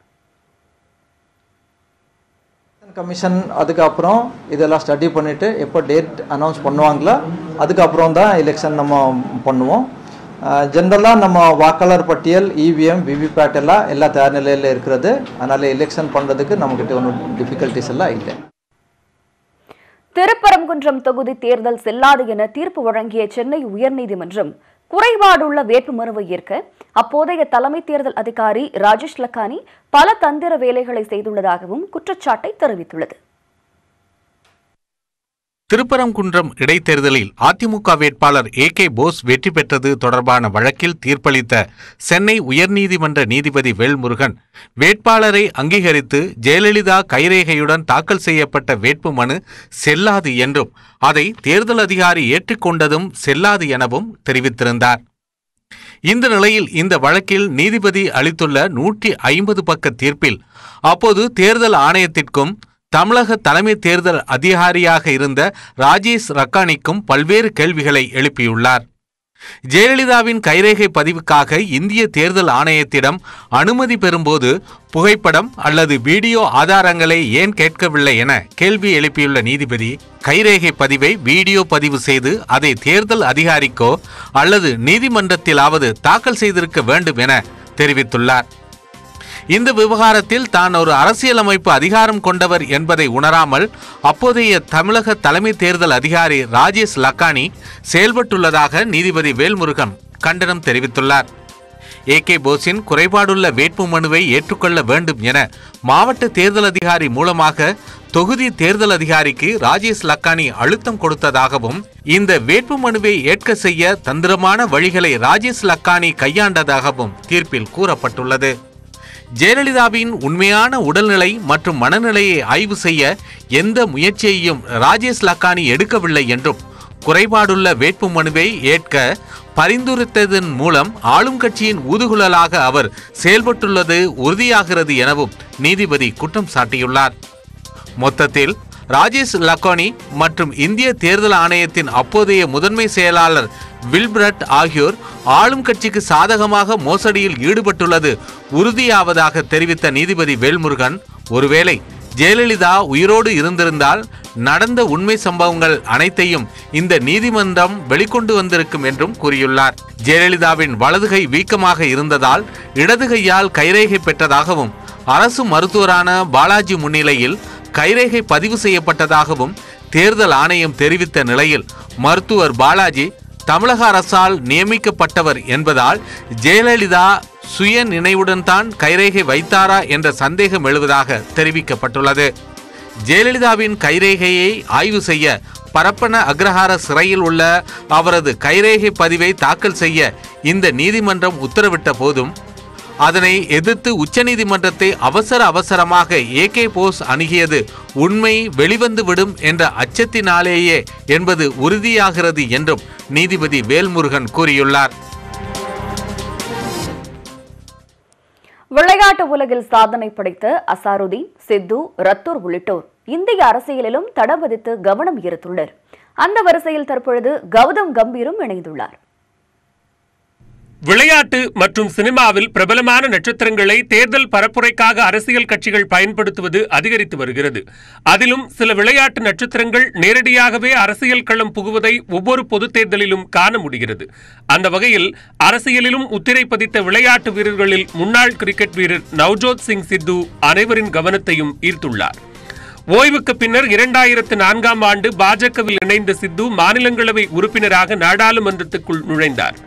கமிஷன் அதுக்கப்புறம் இதெல்லாம் ஸ்டடி பண்ணிவிட்டு எப்போ டேட் அனௌன்ஸ் பண்ணுவாங்களோ அதுக்கப்புறம் தான் எலெக்ஷன் நம்ம பண்ணுவோம். ஜென்ரலாக நம்ம வாக்காளர் பட்டியல், இவிஎம், விவிபேட் எல்லாம் தயார் நிலையில் இருக்கிறது. அதனால் எலெக்ஷன் பண்ணுறதுக்கு நம்மகிட்ட ஒன்றும் டிஃபிகல்ட்டிஸ் எல்லாம் இல்லை. திருப்பரங்குன்றம் தொகுதி தேர்தல் செல்லாது என தீர்ப்பு வழங்கிய சென்னை உயர்நீதிமன்றம் குறைபாடுள்ள வேட்புமனுவை ஏற்க அப்போதைய தலைமை தேர்தல் அதிகாரி ராஜேஷ் லக்கானி பல தந்திர வேலைகளை செய்துள்ளதாகவும் குற்றச்சாட்டை தெரிவித்துள்ளது. திருப்பரங்குன்றம் இடைத்தேர்தலில் அதிமுக வேட்பாளர் A.K. போஸ் வெற்றி பெற்றது தொடர்பான வழக்கில் தீர்ப்பளித்த சென்னை உயர்நீதிமன்ற நீதிபதி வேல்முருகன், வேட்பாளரை அங்கீகரித்து ஜெயலலிதா கைரேகையுடன் தாக்கல் செய்யப்பட்ட வேட்புமனு செல்லாது என்றும் அதை தேர்தல் அதிகாரி ஏற்றுக்கொண்டதும் செல்லாது எனவும் தெரிவித்திருந்தார். இந்த நிலையில் இந்த வழக்கில் நீதிபதி அளித்துள்ள 150 பக்க தீர்ப்பில் அப்போது தேர்தல் ஆணையத்திற்கும் தமிழக தலைமை தேர்தல் அதிகாரியாக இருந்த ராஜேஷ் லக்கானிக்கும் பல்வேறு கேள்விகளை எழுப்பியுள்ளார். ஜெயலலிதாவின் கைரேகை பதிவுக்காக இந்திய தேர்தல் ஆணையத்திடம் அனுமதி பெறும்போது புகைப்படம் அல்லது வீடியோ ஆதாரங்களை ஏன் கேட்கவில்லை என கேள்வி எழுப்பியுள்ள நீதிபதி, கைரேகை பதிவை வீடியோ பதிவு செய்து அதை தேர்தல் அதிகாரிக்கோ அல்லது நீதிமன்றத்திலாவது தாக்கல் செய்திருக்க வேண்டும் என தெரிவித்துள்ளார். இந்த விவகாரத்தில் தான் ஒரு அரசியலமைப்பு அதிகாரம் கொண்டவர் என்பதை உணராமல் அப்போதைய தமிழக தலைமை தேர்தல் அதிகாரி ராஜேஷ் லக்கானி செயல்பட்டுள்ளதாக நீதிபதி வேல்முருகன் கண்டனம் தெரிவித்துள்ளார். A.K. போஸின் குறைபாடுள்ள வேட்புமனுவை ஏற்றுக்கொள்ள வேண்டும் என மாவட்ட தேர்தல் அதிகாரி மூலமாக தொகுதி தேர்தல் அதிகாரிக்கு ராஜேஷ் லக்கானி அழுத்தம் கொடுத்ததாகவும், இந்த வேட்புமனுவை ஏற்க செய்ய தந்திரமான வழிகளை ராஜேஷ் லக்கானி கையாண்டதாகவும் தீர்ப்பில் கூறப்பட்டுள்ளது. ஜெயலலிதாவின் உண்மையான உடல்நிலை மற்றும் மனநிலையை ஆய்வு செய்ய எந்த முயற்சியையும் ராஜேஷ் லக்கானி எடுக்கவில்லை என்றும், குறைபாடுள்ள வேட்புமனுவை ஏற்க பரிந்துரைத்ததன் மூலம் ஆளும் கட்சியின் ஊதுகுழலாக அவர் செயல்பட்டுள்ளது உறுதியாகிறது எனவும் நீதிபதி குற்றம் சாட்டியுள்ளார். மொத்தத்தில் ராஜேஷ் லக்கோனி மற்றும் இந்திய தேர்தல் ஆணையத்தின் அப்போதைய முதன்மை செயலாளர் வில்பிரட் ஆகியோர் ஆளும் கட்சிக்கு சாதகமாக மோசடியில் ஈடுபட்டுள்ளது உறுதியாவதாக தெரிவித்த நீதிபதி வேல்முருகன், ஒருவேளை ஜெயலலிதா உயிரோடு இருந்திருந்தால் நடந்த உண்மை சம்பவங்கள் அனைத்தையும் இந்த நீதிமன்றம் வெளிக்கொண்டு வந்திருக்கும் என்றும் கூறியுள்ளார். ஜெயலலிதாவின் வலதுகை வீக்கமாக இருந்ததால் இடதுகையால் கைரேகை பெற்றதாகவும் அரசு மருத்துவரான பாலாஜி முன்னிலையில் கைரேகை பதிவு செய்யப்பட்டதாகவும் தேர்தல் ஆணையம் தெரிவித்த நிலையில் மருத்துவர் பாலாஜி தமிழக அரசால் நியமிக்கப்பட்டவர் என்பதால் ஜெயலலிதா சுய நினைவுடன் தான் கைரேகை வைத்தாரா என்ற சந்தேகம் எழுவதாக தெரிவிக்கப்பட்டுள்ளது. ஜெயலலிதாவின் கைரேகையை ஆய்வு செய்ய பரப்பன அக்ரஹார சிறையில் உள்ள அவரது கைரேகை பதிவை தாக்கல் செய்ய இந்த நீதிமன்றம் உத்தரவிட்ட போதும் அதனை எதிர்த்து உச்சநீதிமன்றத்தை அவசரமாக AK போஸ் அணுகியது உண்மை வெளிவந்துவிடும் என்ற அச்சத்தினாலேயே என்பது உறுதியாகிறது என்றும் நீதிபதி வேல்முருகன் கூறியுள்ளார். விளையாட்டு உலகில் சாதனை படைத்த அசாருதீன், சித்து, ரத்தூர் உள்ளிட்டோர் இந்திய அரசியலிலும் தடம் பதித்து கவனம் ஈர்த்துள்ளனர். அந்த வரிசையில் தற்பொழுது கௌதம் கம்பீரும் இணைந்துள்ளார். விளையாட்டு மற்றும் சினிமாவில் பிரபலமான நட்சத்திரங்களை தேர்தல் பரப்புரைக்காக அரசியல் கட்சிகள் பயன்படுத்துவது அதிகரித்து வருகிறது. அதிலும் சில விளையாட்டு நட்சத்திரங்கள் நேரடியாகவே அரசியல் களம் புகுவதை ஒவ்வொரு பொதுத் தேர்தலிலும் காண முடிகிறது. அந்த வகையில் அரசியலிலும் முத்திரை பதித்த விளையாட்டு வீரர்களில் முன்னாள் கிரிக்கெட் வீரர் நவ்ஜோத் சிங் சித்து அனைவரின் கவனத்தையும் ஈர்த்துள்ளார். ஓய்வுக்கு பின்னர் 2004ஆம் ஆண்டு பாஜகவில் இணைந்த சித்து மாநிலங்களவை உறுப்பினராக நாடாளுமன்றத்துக்குள் நுழைந்தார்.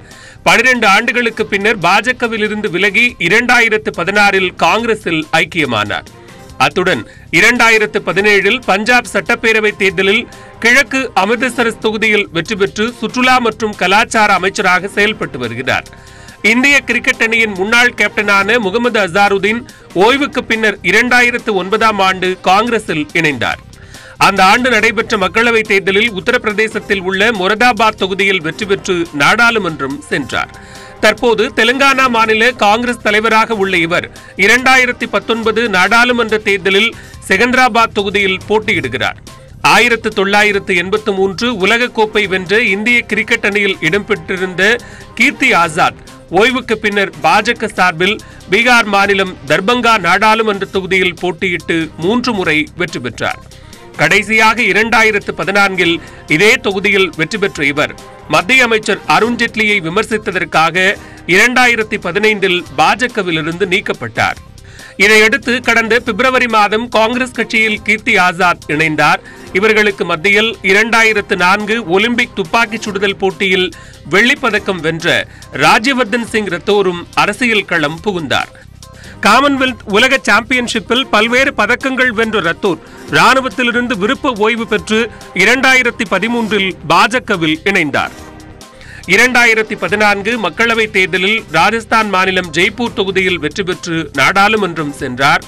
12 ஆண்டுகளுக்கு பின்னர் பாஜகவில் இருந்து விலகி 2016இல் காங்கிரஸில் ஐக்கியமானார். அத்துடன் 2017இல் பஞ்சாப் சட்டப்பேரவை தேர்தலில் கிழக்கு அமிர்தசரஸ் தொகுதியில் வெற்றி பெற்று சுற்றுலா மற்றும் கலாச்சார அமைச்சராக செயல்பட்டு வருகிறார். இந்திய கிரிக்கெட் அணியின் முன்னாள் கேப்டனான முகமது அசாருதீன் ஓய்வுக்கு பின்னர் 2009ஆம் ஆண்டு காங்கிரஸில் இணைந்தார். அந்த ஆண்டு நடைபெற்ற மக்களவைத் தேர்தலில் உத்தரப்பிரதேசத்தில் உள்ள மொரதாபாத் தொகுதியில் வெற்றி பெற்று நாடாளுமன்றம் சென்றார். தற்போது தெலுங்கானா மாநில காங்கிரஸ் தலைவராக உள்ள இவர் 2019 நாடாளுமன்ற தேர்தலில் செகந்திராபாத் தொகுதியில் போட்டியிடுகிறார். 1983 உலகக்கோப்பை வென்ற இந்திய கிரிக்கெட் அணியில் இடம்பெற்றிருந்த கீர்த்தி ஆசாத் ஓய்வுக்கு பின்னர் பாஜக சார்பில் பீகார் மாநிலம் தர்பங்கா நாடாளுமன்ற தொகுதியில் போட்டியிட்டு 3 முறை வெற்றி பெற்றார். கடைசியாக 2014இல் இதே தொகுதியில் வெற்றி பெற்ற இவர் மத்திய அமைச்சர் அருண்ஜேட்லியை விமர்சித்ததற்காக 2015இல் பாஜகவிலிருந்து நீக்கப்பட்டார். இதையடுத்து கடந்த பிப்ரவரி மாதம் காங்கிரஸ் கட்சியில் கீர்த்தி ஆசாத் இணைந்தார். இவர்களுக்கு மத்தியில் 2004 ஒலிம்பிக் துப்பாக்கிச் சுடுதல் போட்டியில் வெள்ளிப்பதக்கம் வென்ற ராஜ்யவர்தன் சிங் ரத்தோரும் அரசியல் களம் புகுந்தார். காமன்வெல்த் உலக சாம்பியன்ஷிப்பில் பல்வேறு பதக்கங்கள் வென்ற ரத்தோர் ராணுவத்திலிருந்து விருப்ப ஓய்வு பெற்று 2013இல் பாஜகவில் இணைந்தார். 2014 மக்களவைத் தேர்தலில் ராஜஸ்தான் மாநிலம் ஜெய்ப்பூர் தொகுதியில் வெற்றி பெற்று நாடாளுமன்றம் சென்றார்.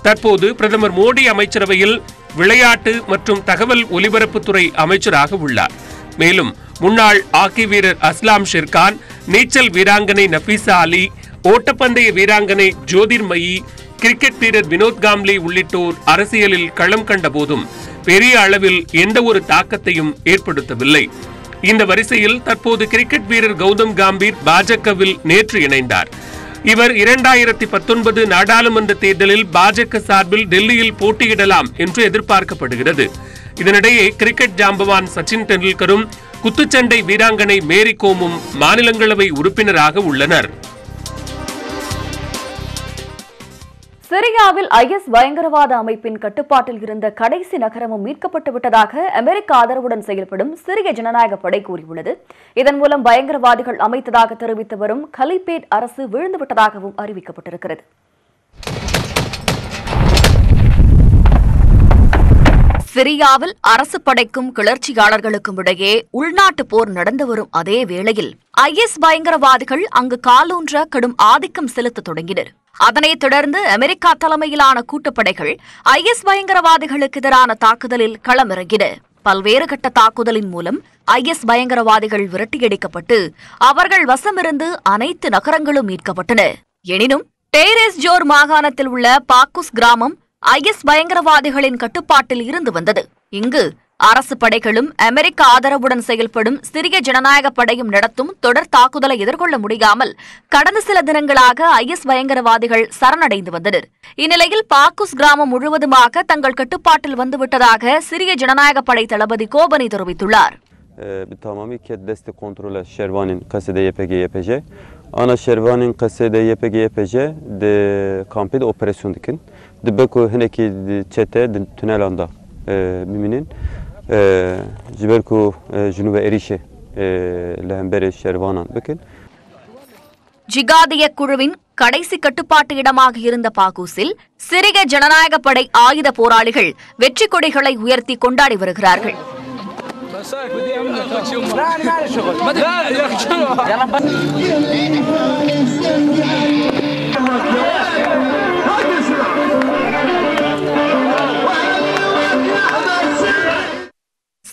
தற்போது பிரதமர் மோடி அமைச்சரவையில் விளையாட்டு மற்றும் தகவல் ஒலிபரப்புத்துறை அமைச்சராக உள்ளார். மேலும் முன்னாள் ஹாக்கி வீரர் அஸ்லாம் ஷெர்கான், நீச்சல் வீராங்கனை நஃபீசா அலி, ஓட்டப்பந்தய வீராங்கனை ஜோதிர்மயி, கிரிக்கெட் வீரர் வினோத் காம்ப்ளி உள்ளிட்டோர் அரசியலில் களம் கண்ட போதும் பெரிய அளவில் எந்த ஒரு தாக்கத்தையும் ஏற்படுத்தவில்லை. இந்த வரிசையில் தற்போது கிரிக்கெட் வீரர் கௌதம் கம்பீர் பாஜகவில் நேற்று இணைந்தார். இவர் 2019 நாடாளுமன்ற தேர்தலில் பாஜக சார்பில் டெல்லியில் போட்டியிடலாம் என்று எதிர்பார்க்கப்படுகிறது. இதனிடையே கிரிக்கெட் ஜாம்பவான் சச்சின் டெண்டுல்கரும் குத்துச்சண்டை வீராங்கனை மேரி கோமும் மாநிலங்களவை உறுப்பினராக உள்ளனர். சிரியாவில் IS பயங்கரவாத அமைப்பின் கட்டுப்பாட்டில் இருந்த கடைசி நகரமும் மீட்கப்பட்டு விட்டதாக அமெரிக்க ஆதரவுடன் செயல்படும் சிரிய ஜனநாயக படை கூறியுள்ளது. இதன் மூலம் பயங்கரவாதிகள் அமைத்ததாக தெரிவித்து வரும் கலிபேட் அரசு விழுந்துவிட்டதாகவும் அறிவிக்கப்பட்டிருக்கிறது. சிரியாவில் அரசு படைக்கும் கிளர்ச்சியாளர்களுக்கும் இடையே உள்நாட்டு போர் நடந்து வரும் அதே வேளையில் IS பயங்கரவாதிகள் அங்கு காலூன்ற கடும் ஆதிக்கம் செலுத்த தொடங்கினர். அதனைத் தொடர்ந்து அமெரிக்கா தலைமையிலான கூட்டுப்படைகள் IS பயங்கரவாதிகளுக்கு எதிரான தாக்குதலில் களமிறங்கின. பல்வேறு கட்ட தாக்குதலின் மூலம் IS பயங்கரவாதிகள் விரட்டியடிக்கப்பட்டு அவர்கள் வசமிருந்து அனைத்து நகரங்களும் மீட்கப்பட்டன. எனினும் டேரேஸ் ஜோர் மாகாணத்தில் உள்ள பாக்குஸ் கிராமம் IS பயங்கரவாதிகளின் கட்டுப்பாட்டில் இருந்து வந்தது. இங்கு அரசு படைகளும் அமெரிக்க ஆதரவுடன் செயல்படும் சிரிய ஜனநாயக படையும் நடத்தும் தொடர் தாக்குதலை எதிர்கொள்ள முடியாமல் கடந்த சில தினங்களாக IS பயங்கரவாதிகள் சரணடைந்து வந்தனர். இந்நிலையில் பாக்கூஸ் கிராமம் முழுவதுமாக தங்கள் கட்டுப்பாட்டில் வந்துவிட்டதாக சிரிய ஜனநாயக படை தளபதி கோபனி தெரிவித்துள்ளார். Tamamı destek kontrolü Şervan'ın kasede YPG ana Şervan'ın kasede YPG de kampede operasyon dikin de beko heneki çete tünel anda müminin jiberku junuba erişe lehembere Şervan'an bakın ஜிகாதிய குழுவின் கடைசி கட்டுப்பாட்டு இடமாக இருந்த பாக்கூஸில் சிரிய ஜனநாயக படை ஆயுத போராளிகள் வெற்றி கொடிகளை உயர்த்தி கொண்டாடி வருகிறார்கள்.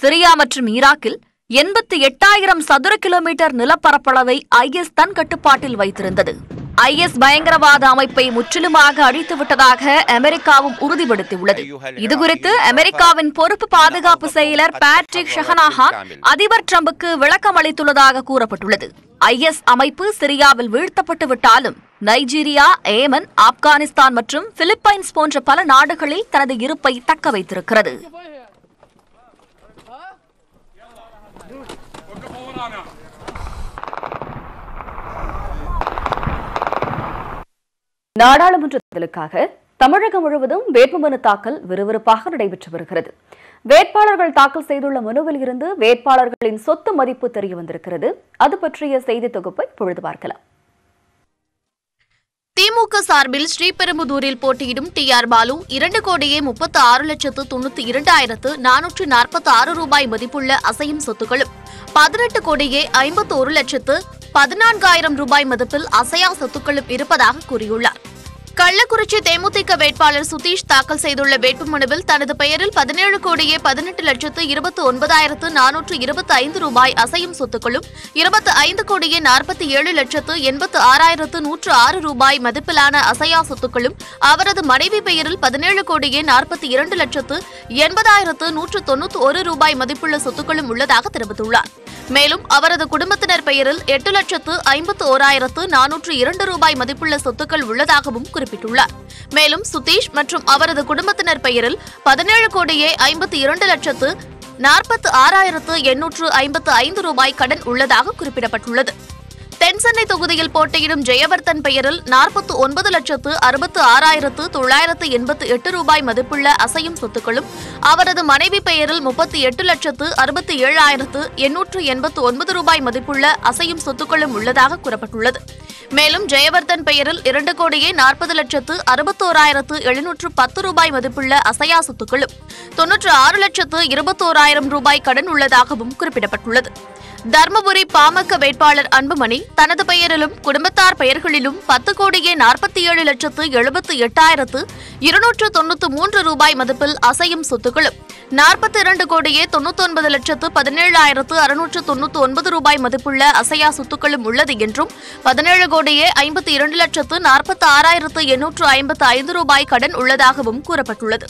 சிரியா மற்றும் ஈராக்கில் 88,000 சதுர கிலோமீட்டர் நிலப்பரப்பளவை IS தன் கட்டுப்பாட்டில் வைத்திருந்தது. IS பயங்கரவாத அமைப்பை முற்றிலுமாக அழித்துவிட்டதாக அமெரிக்காவும் உறுதிப்படுத்தியுள்ளது. இதுகுறித்து அமெரிக்காவின் பொறுப்பு பாதுகாப்பு செயலர் பேட்ரிக் ஷஹனாஹான் அதிபர் டிரம்புக்கு விளக்கம் அளித்துள்ளதாக கூறப்பட்டுள்ளது. IS அமைப்பு சிரியாவில் வீழ்த்தப்பட்டு விட்டாலும் நைஜீரியா, ஏமன், ஆப்கானிஸ்தான் மற்றும் பிலிப்பைன்ஸ் போன்ற பல நாடுகளில் தனது இருப்பை தக்க வைத்திருக்கிறது. நாடாளுமன்ற தேர்தலுக்காக தமிழகம் முழுவதும் வேட்புமனு தாக்கல் விறுவிறுப்பாக நடைபெற்று வருகிறது. வேட்பாளர்கள் தாக்கல் செய்துள்ள மனுவில் இருந்து வேட்பாளர்களின் சொத்து மதிப்பு தெரிய வந்திருக்கிறது. அது பற்றிய செய்தி தொகுப்பை பொழுது பார்க்கலாம். திமுக சார்பில் ஸ்ரீபெரும்புதூரில் போட்டியிடும் TR பாலு 2,36,92,446 ரூபாய் மதிப்புள்ள அசையும் சொத்துக்களும் 18,51,14,000 ரூபாய் மதிப்பில் அசையா சொத்துக்களும் இருப்பதாக கூறியுள்ளார். கள்ளக்குறிச்சி தேமுதிக வேட்பாளர் சுதீஷ் தாக்கல் செய்துள்ள வேட்புமனுவில் தனது பெயரில் 17,18,29,425 ரூபாய் அசையும் சொத்துக்களும் 25,47,86,106 ரூபாய் மதிப்பிலான அசையா சொத்துக்களும் அவரது மனைவி பெயரில் 17,42,80,191 ரூபாய் மதிப்புள்ள சொத்துக்களும் உள்ளதாக தெரிவித்துள்ளார். மேலும் அவரது குடும்பத்தினர் பெயரில் 8,51,402 ரூபாய் மதிப்புள்ள சொத்துக்கள் உள்ளதாகவும் குறிப்பிட்டுள்ளார். மேலும் சுதீஷ் மற்றும் அவரது குடும்பத்தினர் பெயரில் 17,42,46,855 ரூபாய் கடன் உள்ளதாக குறிப்பிடப்பட்டுள்ளது. தென்சென்னை தொகுதியில் போட்டியிடும் ஜெயவர்தன் பெயரில் 49,66,988 ரூபாய் மதிப்புள்ள அசையும் சொத்துக்களும் அவரது மனைவி பெயரில் 38,67,889 ரூபாய் மதிப்புள்ள அசையும் சொத்துக்களும் உள்ளதாக கூறப்பட்டுள்ளது. மேலும் ஜெயவர்தன் பெயரில் 2,61,61,710 ரூபாய் மதிப்புள்ள அசையா சொத்துக்களும் 96,21,000 ரூபாய் கடன் உள்ளதாகவும் குறிப்பிடப்பட்டுள்ளது. தர்மபுரி பாமக வேட்பாளர் அன்புமணி தனது பெயரிலும் குடும்பத்தார் பெயர்களிலும் 10,47,28,293 ரூபாய் மதிப்பில் அசையும் சொத்துக்களும் 42,99,17,699 ரூபாய் மதிப்புள்ள அசையா சொத்துக்களும் உள்ளது என்றும் 17,52,46,855 ரூபாய் கடன் உள்ளதாகவும் கூறப்பட்டுள்ளது.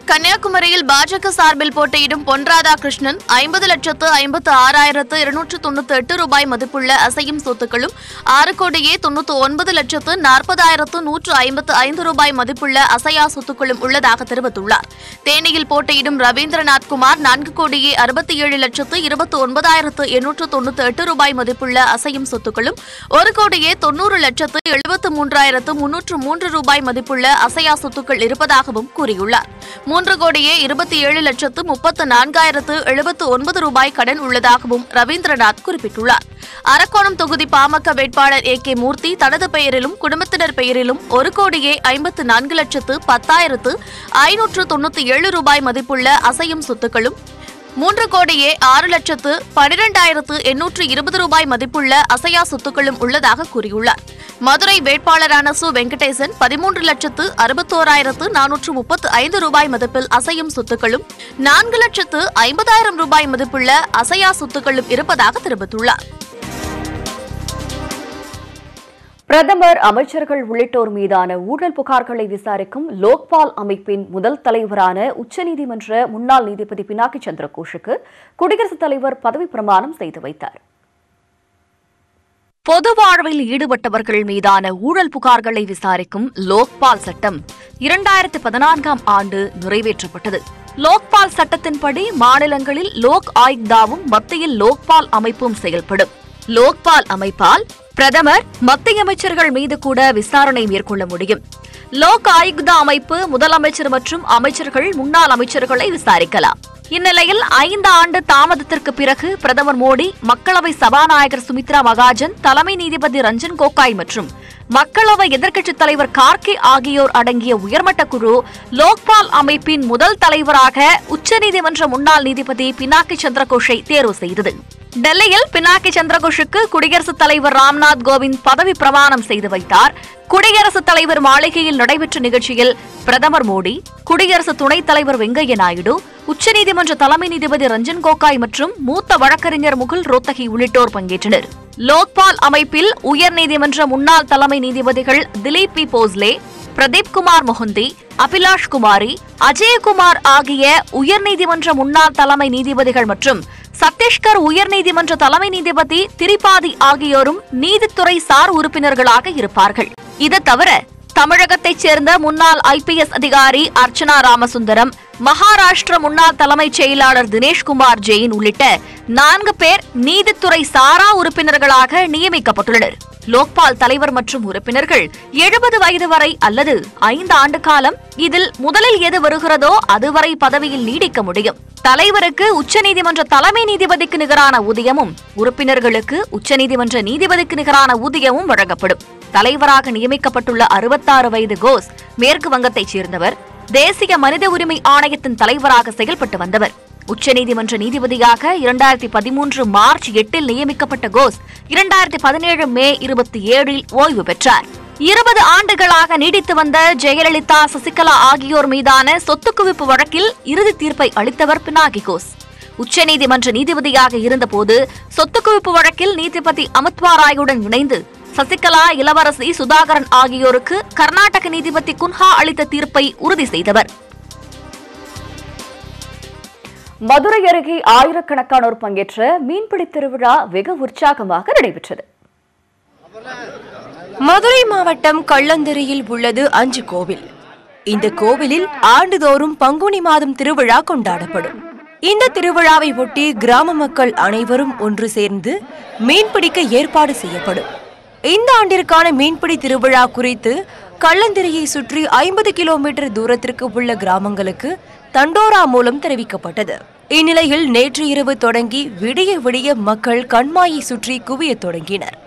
கன்னியாகுமரியில் பாஜக சார்பில் போட்டியிடும் பொன் ராதாகிருஷ்ணன் 50,56,298 ரூபாய் மதிப்புள்ள அசையும் சொத்துக்களும் 6,99,40,155 ரூபாய் மதிப்புள்ள அசையா சொத்துக்களும் உள்ளதாக தெரிவித்துள்ளார். தேனியில் போட்டியிடும் ரவீந்திரநாத் குமார் 4,67,29,898 ரூபாய் மதிப்புள்ள அசையும் சொத்துக்களும் 1,90,73,303 ரூபாய் மதிப்புள்ள அசையா சொத்துக்கள் இருப்பதாகவும் கூறியுள்ளார். 3,27,34,079 ரூபாய் கடன் உள்ளதாகவும் ரவீந்திரநாத் குறிப்பிட்டுள்ளார். அரக்கோணம் தொகுதி பாமக வேட்பாளர் AK மூர்த்தி தனது பெயரிலும் குடும்பத்தினர் பெயரிலும் 1,50,10,10,597 ரூபாய் மதிப்புள்ள அசையும் சொத்துக்களும் 3,06,12,820 ரூபாய் மதிப்புள்ள அசையா சொத்துக்களும் உள்ளதாக கூறியுள்ளார். மதுரை வேட்பாளரான சு வெங்கடேசன் 13,61,435 ரூபாய் மதிப்பில் அசையும் சொத்துக்களும் 4,50,000 ரூபாய் மதிப்புள்ள அசையா சொத்துக்களும் இருப்பதாக தெரிவித்துள்ளார். பிரதமர், அமைச்சர்கள் உள்ளிட்டோர் மீதான ஊழல் புகார்களை விசாரிக்கும் லோக்பால் அமைப்பின் முதல் தலைவரான உச்சநீதிமன்ற முன்னாள் நீதிபதி பினாக்கி சந்திர கோஷுக்கு குடியரசுத் தலைவர் பதவி பிரமாணம் செய்து வைத்தார். பொது வாழ்வில் ஈடுபட்டவர்கள் மீதான ஊழல் புகார்களை விசாரிக்கும் லோக்பால் சட்டம் 2014ஆம் ஆண்டு நிறைவேற்றப்பட்டது. லோக்பால் சட்டத்தின்படி மாநிலங்களில் லோக் ஆயுக்தாவும் மத்தியில் லோக்பால் அமைப்பும் செயல்படும். லோக்பால் அமைப்பால் பிரதமர், மத்திய அமைச்சர்கள் மீது கூட விசாரணை மேற்கொள்ள முடியும். லோக் ஆயுக்தா அமைப்பு முதலமைச்சர் மற்றும் அமைச்சர்கள், முன்னாள் அமைச்சர்களை விசாரிக்கலாம். இந்நிலையில் 5 ஆண்டு தாமதத்திற்கு பிறகு பிரதமர் மோடி, மக்களவை சபாநாயகர் சுமித்ரா மகாஜன், தலைமை நீதிபதி ரஞ்சன் கோகாய் மற்றும் மக்களவை எதிர்க்கட்சித் தலைவர் கார்கே ஆகியோர் அடங்கிய உயர்மட்ட குழு லோக்பால் அமைப்பின் முதல் தலைவராக உச்சநீதிமன்ற முன்னாள் நீதிபதி பினாக்கி சந்திர கோஷை தேர்வு செய்தது. டெல்லியில் பினாக்கி சந்திர கோஷுக்கு குடியரசுத் தலைவர் ராம்நாத் கோவிந்த் பதவி பிரமாணம் செய்து வைத்தார். குடியரசுத் தலைவர் மாளிகையில் நடைபெற்ற நிகழ்ச்சியில் பிரதமர் மோடி, குடியரசு துணைத் தலைவர் வெங்கையா நாயுடு, உச்சநீதிமன்ற தலைமை நீதிபதி ரஞ்சன் கோகாய் மற்றும் மூத்த வழக்கறிஞர் முகுல் ரோத்தகி உள்ளிட்டோர் பங்கேற்றனர். லோக்பால் அமைப்பில் உயர்நீதிமன்ற முன்னாள் தலைமை நீதிபதிகள் திலீப் பி போஸ்லே, பிரதீப் குமார் மொஹந்தி, அபிலாஷ் குமாரி, அஜயகுமார் ஆகிய உயர்நீதிமன்ற முன்னாள் தலைமை நீதிபதிகள் மற்றும் சத்தீஸ்கர் உயர்நீதிமன்ற தலைமை நீதிபதி திரிபாதி ஆகியோரும் நீதித்துறை சார் உறுப்பினர்களாக இருப்பார்கள். இது தவிர தமிழகத்தைச் சேர்ந்த முன்னாள் IPS அதிகாரி அர்ச்சனா ராமசுந்தரம், மகாராஷ்டிர முன்னாள் தலைமைச் செயலாளர் தினேஷ்குமார் ஜெயின் உள்ளிட்ட 4 பேர் நீதித்துறை சாரா உறுப்பினர்களாக நியமிக்கப்பட்டுள்ளனர். லோக்பால் தலைவர் மற்றும் உறுப்பினர்கள் 70 வயது வரை அல்லது 5 ஆண்டு காலம், இதில் முதலில் எது வருகிறதோ அதுவரை பதவியில் நீடிக்க முடியும். தலைவருக்கு உச்சநீதிமன்ற தலைமை நீதிபதிக்கு நிகரான ஊதியமும், உறுப்பினர்களுக்கு உச்சநீதிமன்ற நீதிபதிக்கு நிகரான ஊதியமும் வழங்கப்படும். தலைவராக நியமிக்கப்பட்டுள்ள 66 வயது கோஸ் மேற்கு வங்கத்தைச் சேர்ந்தவர். தேசிய மனித உரிமை ஆணையத்தின் தலைவராக செயல்பட்டு வந்தவர். உச்சநீதிமன்ற நீதிபதியாக 2013 மார்ச் 8 நியமிக்கப்பட்ட கோஸ் 2017 மே 27 ஓய்வு பெற்றார். 20 ஆண்டுகளாக நீடித்து வந்த ஜெயலலிதா, சசிகலா ஆகியோர் மீதான சொத்து குவிப்பு வழக்கில் இறுதி தீர்ப்பை அளித்தவர் பினாகி கோஸ். உச்சநீதிமன்ற நீதிபதியாக இருந்தபோது சொத்து குவிப்பு வழக்கில் நீதிபதி அமித்வா ராயுடன் இணைந்து சசிகலா, இளவரசி சுதாகரன் ஆகியோருக்கு கர்நாடக நீதிபதி குன்ஹா அளித்த தீர்ப்பை உறுதி செய்தவர். மதுரை அருகே ஆயிரக்கணக்கானோர் பங்கேற்ற மீன்பிடி திருவிழா வெகு உற்சாகமாக நடைபெற்றது. மதுரை மாவட்டம் கள்ளந்தெறியில் உள்ளது 5 கோவில். இந்த கோவிலில் ஆண்டுதோறும் பங்குனி மாதம் திருவிழா கொண்டாடப்படும். இந்த திருவிழாவை ஒட்டி கிராம மக்கள் அனைவரும் ஒன்று சேர்ந்து மீன்பிடிக்க ஏற்பாடு செய்யப்படும். இந்த ஆண்டிற்கான மீன்பிடி திருவிழா குறித்து கள்ளந்தெறியை சுற்றி 50 கிலோமீட்டர் தூரத்திற்கு உள்ள கிராமங்களுக்கு தண்டோரா மூலம் தெரிவிக்கப்பட்டது. இந்நிலையில் நேற்று இரவு தொடங்கி விடிய விடிய மக்கள் கண்மாயை சுற்றி குவிய தொடங்கினர்.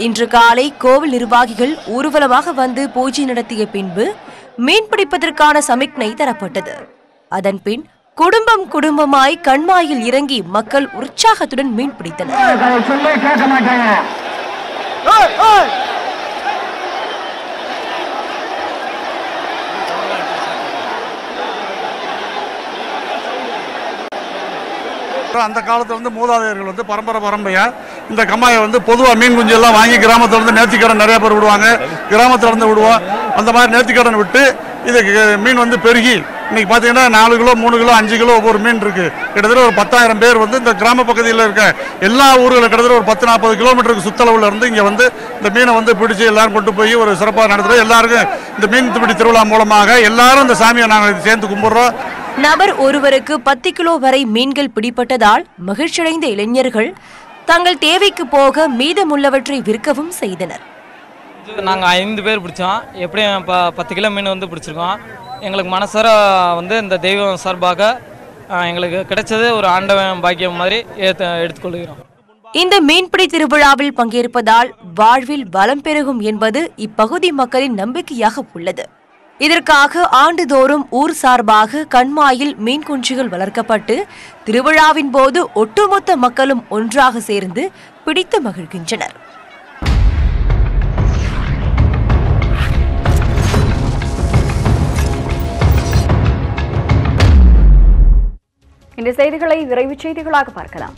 இன்று காலை கோவில் நிர்வாகிகள் ஊர்வலமாக வந்து பூஜை நடத்திய பின்பு மீன்பிடிப்பதற்கான சமிக்ஞை தரப்பட்டது. அதன்பின் குடும்பம் குடும்பமாய் கண்மாயில் இறங்கி மக்கள் உற்சாகத்துடன் மீன் பிடித்தனர். அந்த காலத்துல மூதாதையர்கள் பரம்பரையா இந்த கம்மாயை பொதுவாக மீன் குஞ்சு எல்லாம் வாங்கி கிராமத்துல நேர்த்திக்கடன் நிறைய பேர் விடுவாங்க. கிராமத்துல விடுவோம். அந்த மாதிரி நேர்த்திக்கடன் விட்டு இதுக்கு மீன் பெருகி இன்னைக்கு பார்த்தீங்கன்னா 4 கிலோ 3 கிலோ 5 கிலோ ஒவ்வொரு மீன் இருக்கு. கிட்டத்தட்ட ஒரு 10,000 பேர் இந்த கிராம பகுதியில் இருக்க எல்லா ஊர்களும் கிட்டத்தட்ட ஒரு 10-40 கிலோமீட்டருக்கு சுத்தளவுல இருந்து இங்க இந்த மீனை பிடிச்சி எல்லாரும் கொண்டு போய் ஒரு சிறப்பாக நடத்துறோம். எல்லாருக்கும் இந்த மீன் பிடி திருவிழா மூலமாக எல்லாரும் இந்த சாமியை நாங்கள் சேர்ந்து கும்பிடுறோம். நபர் ஒருவருக்கு 10 கிலோ வரை மீன்கள் பிடிப்பட்டதால் மகிழ்ச்சியடைந்த இளைஞர்கள் தங்கள் தேவைக்கு போக மீதமுள்ளவற்றை விற்கவும் செய்தனர். நாங்கள் 5 பேர் பிடிச்சோம். எப்படியும் 10 கிலோ மீன் பிடிச்சிருக்கோம். எங்களுக்கு மனசார இந்த தெய்வம் சார்பாக எங்களுக்கு கிடைச்சது ஒரு ஆண்டவன் பாக்கியம் மாதிரி எடுத்துக்கொள்கிறோம். இந்த மீன்பிடி திருவிழாவில் பங்கேற்பதால் வாழ்வில் வளம் பெருகும் என்பது இப்பகுதி மக்களின் நம்பிக்கையாக உள்ளது. இதற்காக ஆண்டுதோறும் ஊர் சார்பாக கண்மாயில் மீன் குஞ்சுகள் வளர்க்கப்பட்டு திருவிழாவின் போது ஒட்டுமொத்த மக்களும் ஒன்றாக சேர்ந்து பிடித்து மகிழ்கின்றனர். இந்த செய்திகளை விரைவுச் செய்திகளாக பார்க்கலாம்.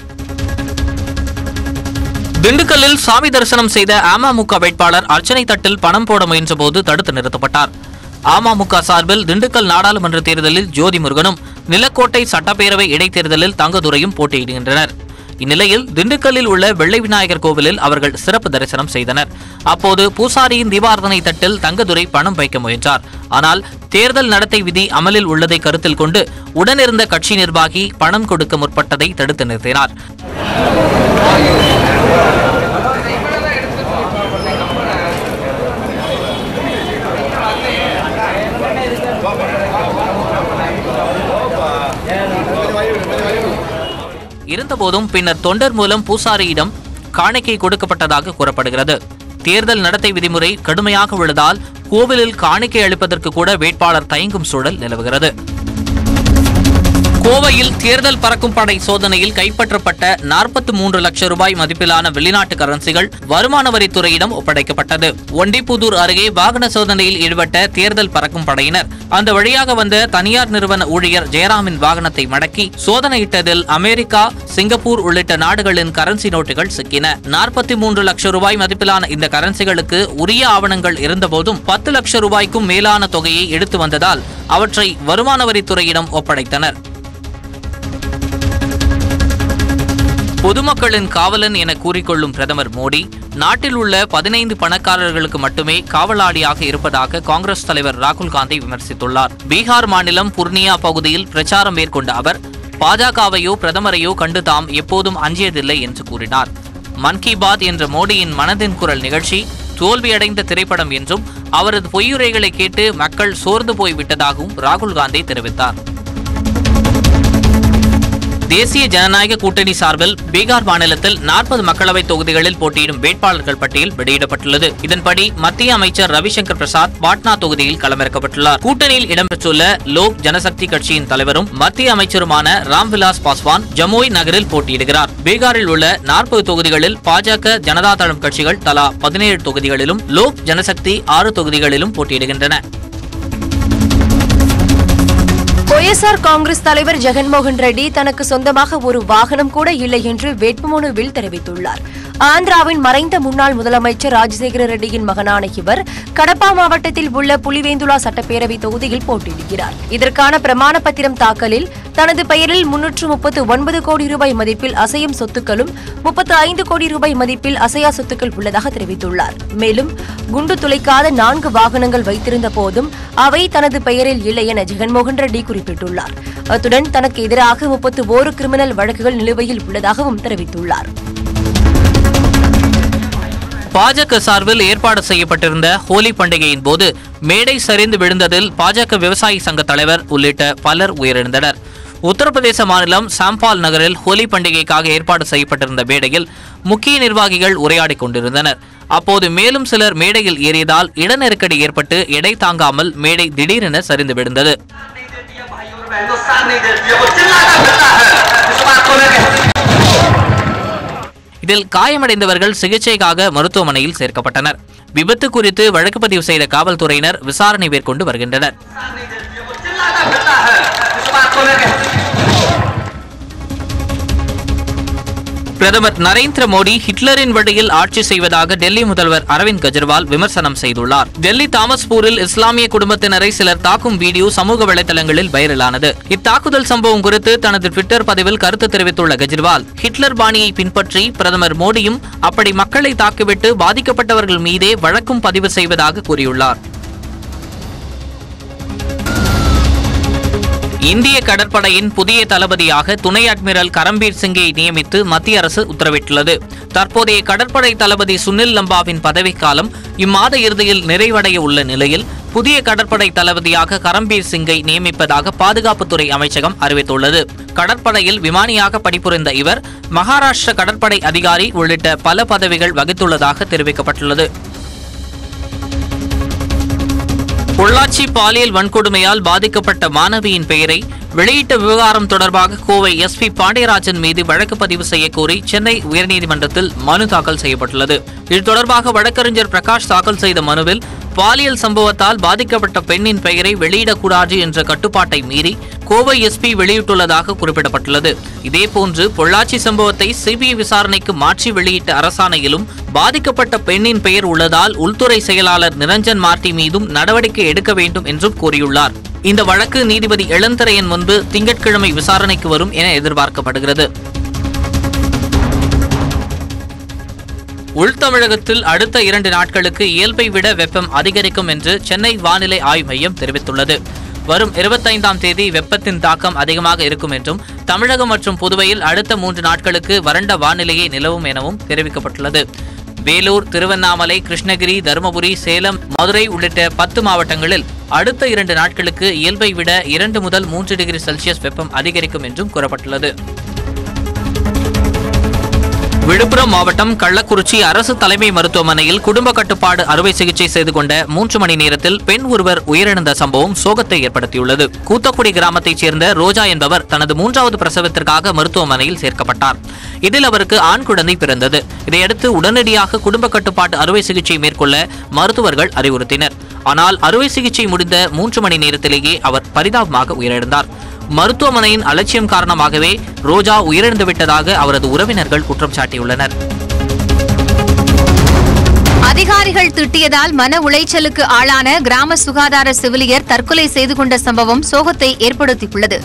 திண்டுக்கல்லில் சாமி தரிசனம் செய்த அமமுக வேட்பாளர் அர்ச்சனை தட்டில் பணம் போட முயன்றபோது தடுத்து நிறுத்தப்பட்டார். அமமுக சார்பில் திண்டுக்கல் நாடாளுமன்ற தேர்தலில் ஜோதி முருகனும், நிலக்கோட்டை சட்டப்பேரவை இடைத்தேர்தலில் தங்கதுரையும் போட்டியிடுகின்றனர். இந்நிலையில் திண்டுக்கல்லில் உள்ள வெள்ளை விநாயகர் கோவிலில் அவர்கள் சிறப்பு தரிசனம் செய்தனர். அப்போது பூசாரியின் தீபாரதனை தட்டில் தங்கதுரை பணம் வைக்க முயன்றார். ஆனால் தேர்தல் நடத்தை விதி அமலில் உள்ளதை கருத்தில் கொண்டு உடனிருந்த கட்சி நிர்வாகி பணம் கொடுக்க முற்பட்டதை தடுத்து நிறுத்தினார். இருந்தபோதும் பின்னர் தொண்டர் மூலம் பூசாரியிடம் காணிக்கை கொடுக்கப்பட்டதாக கூறப்படுகிறது. தேர்தல் நடத்தை விதிமுறை கடுமையாக உள்ளதால் கோவிலில் காணிக்கை அளிப்பதற்கு கூட வேட்பாளர் தயங்கும் சூழல் நிலவுகிறது. கோவையில் தேர்தல் பறக்கும் படை சோதனையில் கைப்பற்றப்பட்ட 43 லட்சம் ரூபாய் மதிப்பிலான வெளிநாட்டு கரன்சிகள் வருமான வரித்துறையிடம் ஒப்படைக்கப்பட்டது. ஒண்டிப்புதூர் அருகே வாகன சோதனையில் ஈடுபட்ட தேர்தல் பறக்கும் படையினர் அந்த வழியாக வந்த தனியார் நிறுவன ஊழியர் ஜெயராமின் வாகனத்தை மடக்கி சோதனையிட்டதில் அமெரிக்கா, சிங்கப்பூர் உள்ளிட்ட நாடுகளின் கரன்சி நோட்டுகள் சிக்கின. 43 லட்சம் ரூபாய் மதிப்பிலான இந்த கரன்சிகளுக்கு உரிய ஆவணங்கள் இருந்தபோதும் 10 லட்சம் ரூபாய்க்கும் மேலான தொகையை எடுத்து வந்ததால் அவற்றை வருமான வரித்துறையிடம் ஒப்படைத்தனர். பொதுமக்களின் காவலன் என கூறிக்கொள்ளும் பிரதமர் மோடி நாட்டில் உள்ள 15 பணக்காரர்களுக்கு மட்டுமே காவலாளியாக இருப்பதாக காங்கிரஸ் தலைவர் ராகுல் காந்தி விமர்சித்துள்ளார். பீகார் மாநிலம் புர்னியா பகுதியில் பிரச்சாரம் மேற்கொண்ட அவர் பாஜகவையோ பிரதமரையோ கண்டு தாம் எப்போதும் அஞ்சியதில்லை என்று கூறினார். மன் கி பாத் என்ற மோடியின் மனதின் குரல் நிகழ்ச்சி தோல்வியடைந்த திரைப்படம் என்றும் அவரது பொய்யுரைகளை கேட்டு மக்கள் சோர்ந்து போய்விட்டதாகவும் ராகுல் காந்தி தெரிவித்தார். தேசிய ஜனநாயக கூட்டணி சார்பில் பீகார் மாநிலத்தில் 40 மக்களவை தொகுதிகளில் போட்டியிடும் வேட்பாளர்கள் பட்டியல் வெளியிடப்பட்டுள்ளது. இதன்படி மத்திய அமைச்சர் ரவிசங்கர் பிரசாத் பாட்னா தொகுதியில் களமிறக்கப்பட்டுள்ளார். கூட்டணியில் இடம்பெற்றுள்ள லோக் ஜனசக்தி கட்சியின் தலைவரும் மத்திய அமைச்சருமான ராம்விலாஸ் பாஸ்வான் ஜமோய் நகரில் போட்டியிடுகிறார். பீகாரில் உள்ள 40 தொகுதிகளில் பாஜக, ஜனதா தளம் கட்சிகள் தலா 17 தொகுதிகளிலும், லோக் ஜனசக்தி 6 தொகுதிகளிலும் போட்டியிடுகின்றன. ஒய்எஸ்ஆர் காங்கிரஸ் தலைவர் ஜெகன்மோகன் ரெட்டி தனக்கு சொந்தமாக ஒரு வாகனம் கூட இல்லை என்று வேட்புமனுவில் தெரிவித்துள்ளார். ஆந்திராவின் மறைந்த முன்னாள் முதலமைச்சர் ராஜசேகர ரெட்டியின் மகனான இவர் கடப்பா மாவட்டத்தில் உள்ள புலிவேந்துலா சட்டப்பேரவை தொகுதியில் போட்டியிடுகிறார். இதற்கான பிரமாண பத்திரம் தாக்கலில் தனது பெயரில் 339 கோடி ரூபாய் மதிப்பில் அசையும் சொத்துக்களும் 35 கோடி ரூபாய் மதிப்பில் அசையா சொத்துக்கள் உள்ளதாக தெரிவித்துள்ளார். மேலும் குண்டு துளைக்காத 4 வாகனங்கள் வைத்திருந்த போதும் அவை தனது பெயரில் இல்லை என ஜெகன்மோகன் ரெட்டி குறிப்பிட்டுள்ளார். அத்துடன் தனக்கு எதிராக 31 கிரிமினல் வழக்குகள் நிலுவையில் உள்ளதாகவும் தெரிவித்துள்ளார். பாஜக சார்பில் ஏற்பாடு செய்யப்பட்டிருந்த ஹோலி பண்டிகையின் போது மேடை சரிந்து விழுந்ததில் பாஜக விவசாயி சங்க தலைவர் உள்ளிட்ட பலர் உயிரிழந்தனர். உத்தரப்பிரதேச மாநிலம் சாம்பால் நகரில் ஹோலி பண்டிகைக்காக ஏற்பாடு செய்யப்பட்டிருந்த மேடையில் முக்கிய நிர்வாகிகள் உரையாடிக் கொண்டிருந்தனர். அப்போது மேலும் சிலர் மேடையில் ஏறியதால் இட நெருக்கடி ஏற்பட்டு எடை தாங்காமல் மேடை திடீரென சரிந்து விழுந்தது. இதில் காயமடைந்தவர்கள் சிகிச்சைக்காக மருத்துவமனையில் சேர்க்கப்பட்டனர். விபத்து குறித்து வழக்கு பதிவு செய்த காவல்துறையினர் விசாரணை மேற்கொண்டு வருகின்றனர். பிரதமர் நரேந்திர மோடி ஹிட்லரின் வழியில் ஆட்சி செய்வதாக டெல்லி முதல்வர் அரவிந்த் கெஜ்ரிவால் விமர்சனம் செய்துள்ளார். டெல்லி தாமஸ்பூரில் இஸ்லாமிய குடும்பத்தினரை சிலர் தாக்கும் வீடியோ சமூக வலைதளங்களில் வைரலானது. இத்தாக்குதல் சம்பவம் குறித்து தனது ட்விட்டர் பதிவில் கருத்து தெரிவித்துள்ள கெஜ்ரிவால், ஹிட்லர் பாணியை பின்பற்றி பிரதமர் மோடியும் அப்படி மக்களை தாக்கிவிட்டு பாதிக்கப்பட்டவர்கள் மீதே வழக்கும் பதிவு செய்வதாக கூறியுள்ளார். இந்திய கடற்படையின் புதிய தளபதியாக துணை அட்மிரல் கரம்பீர் சிங்கை நியமித்து மத்திய அரசு உத்தரவிட்டுள்ளது. தற்போதைய கடற்படை தளபதி சுனில் லம்பாவின் பதவிக்காலம் இம்மாத இறுதியில் நிறைவடைய உள்ள நிலையில் புதிய கடற்படை தளபதியாக கரம்பீர் சிங்கை நியமிப்பதாக பாதுகாப்புத்துறை அமைச்சகம் அறிவித்துள்ளது. கடற்படையில் விமானியாக பணிபுரிந்த இவர் மகாராஷ்டிர கடற்படை அதிகாரி உள்ளிட்ட பல பதவிகள் வகித்துள்ளதாக தெரிவிக்கப்பட்டுள்ளது. பொள்ளாச்சி பாலியல் வன்கொடுமையால் பாதிக்கப்பட்ட மாணவியின் பெயரை வெளியிட்ட விவகாரம் தொடர்பாக கோவை எஸ்பி பாண்டியராஜன் மீது வழக்கு பதிவு செய்யக்கோரி சென்னை உயர்நீதிமன்றத்தில் மனு தாக்கல் செய்யப்பட்டுள்ளது. இது தொடர்பாக வழக்கறிஞர் பிரகாஷ் தாக்கல் செய்த மனுவில் பாலியல் சம்பவத்தால் பாதிக்கப்பட்ட பெண்ணின் பெயரை வெளியிடக்கூடாது என்ற கட்டுப்பாட்டை மீறி கோவை எஸ்பி வெளியிட்டுள்ளதாக குறிப்பிடப்பட்டுள்ளது. இதேபோன்று பொள்ளாச்சி சம்பவத்தை சிபிஐ விசாரணைக்கு மாற்றி வெளியிட்ட அரசாணையிலும் பாதிக்கப்பட்ட பெண்ணின் பெயர் உள்ளதால் உள்துறை செயலாளர் நிரஞ்சன் மார்டி மீதும் நடவடிக்கை எடுக்க வேண்டும் என்றும் கூறியுள்ளார். இந்த வழக்கு நீதிபதி இளந்திரையன் முன்பு திங்கட்கிழமை விசாரணைக்கு வரும் என எதிர்பார்க்கப்படுகிறது. உள்தமிழகத்தில் அடுத்த 2 நாட்களுக்கு இயல்பை விட வெப்பம் அதிகரிக்கும் என்று சென்னை வானிலை ஆய்வு மையம் தெரிவித்துள்ளது. வரும் 25ஆம் தேதி வெப்பத்தின் தாக்கம் அதிகமாக இருக்கும் என்றும் தமிழகம் மற்றும் புதுவையில் அடுத்த 3 நாட்களுக்கு வறண்ட வானிலையே நிலவும் எனவும் தெரிவிக்கப்பட்டுள்ளது. வேலூர், திருவண்ணாமலை, கிருஷ்ணகிரி, தருமபுரி, சேலம், மதுரை உள்ளிட்ட 10 மாவட்டங்களில் அடுத்த 2 நாட்களுக்கு இயல்பை விட 2 முதல் 3 டிகிரி செல்சியஸ் வெப்பம் அதிகரிக்கும் என்றும் கூறப்பட்டுள்ளது. விழுப்புரம் மாவட்டம் கள்ளக்குறிச்சி அரசு தலைமை மருத்துவமனையில் குடும்ப கட்டுப்பாடு அறுவை சிகிச்சை செய்து கொண்ட 3 மணி நேரத்தில் பெண் ஒருவர் உயிரிழந்த சம்பவம் சோகத்தை ஏற்படுத்தியுள்ளது. கூத்தக்குடி கிராமத்தைச் சேர்ந்த ரோஜா என்பவர் தனது 3வது பிரசவத்திற்காக மருத்துவமனையில் சேர்க்கப்பட்டார். இதில் அவருக்கு ஆண் குழந்தை பிறந்தது. இதையடுத்து உடனடியாக குடும்ப கட்டுப்பாட்டு அறுவை சிகிச்சை மேற்கொள்ள மருத்துவர்கள் அறிவுறுத்தினர். ஆனால் அறுவை சிகிச்சை முடிந்த 3 மணி நேரத்திலேயே அவர் பரிதாபமாக உயிரிழந்தார். மருத்துவமனையின் அலட்சியம் காரணமாகவே ரோஜா உயிரிழந்துவிட்டதாக அவரது உறவினர்கள் குற்றம் சாட்டியுள்ளனர். அதிகாரிகள் திட்டியதால் மன உளைச்சலுக்கு ஆளான கிராம சுகாதார செவிலியர் தற்கொலை செய்து கொண்ட சம்பவம் சோகத்தை ஏற்படுத்தியுள்ளது.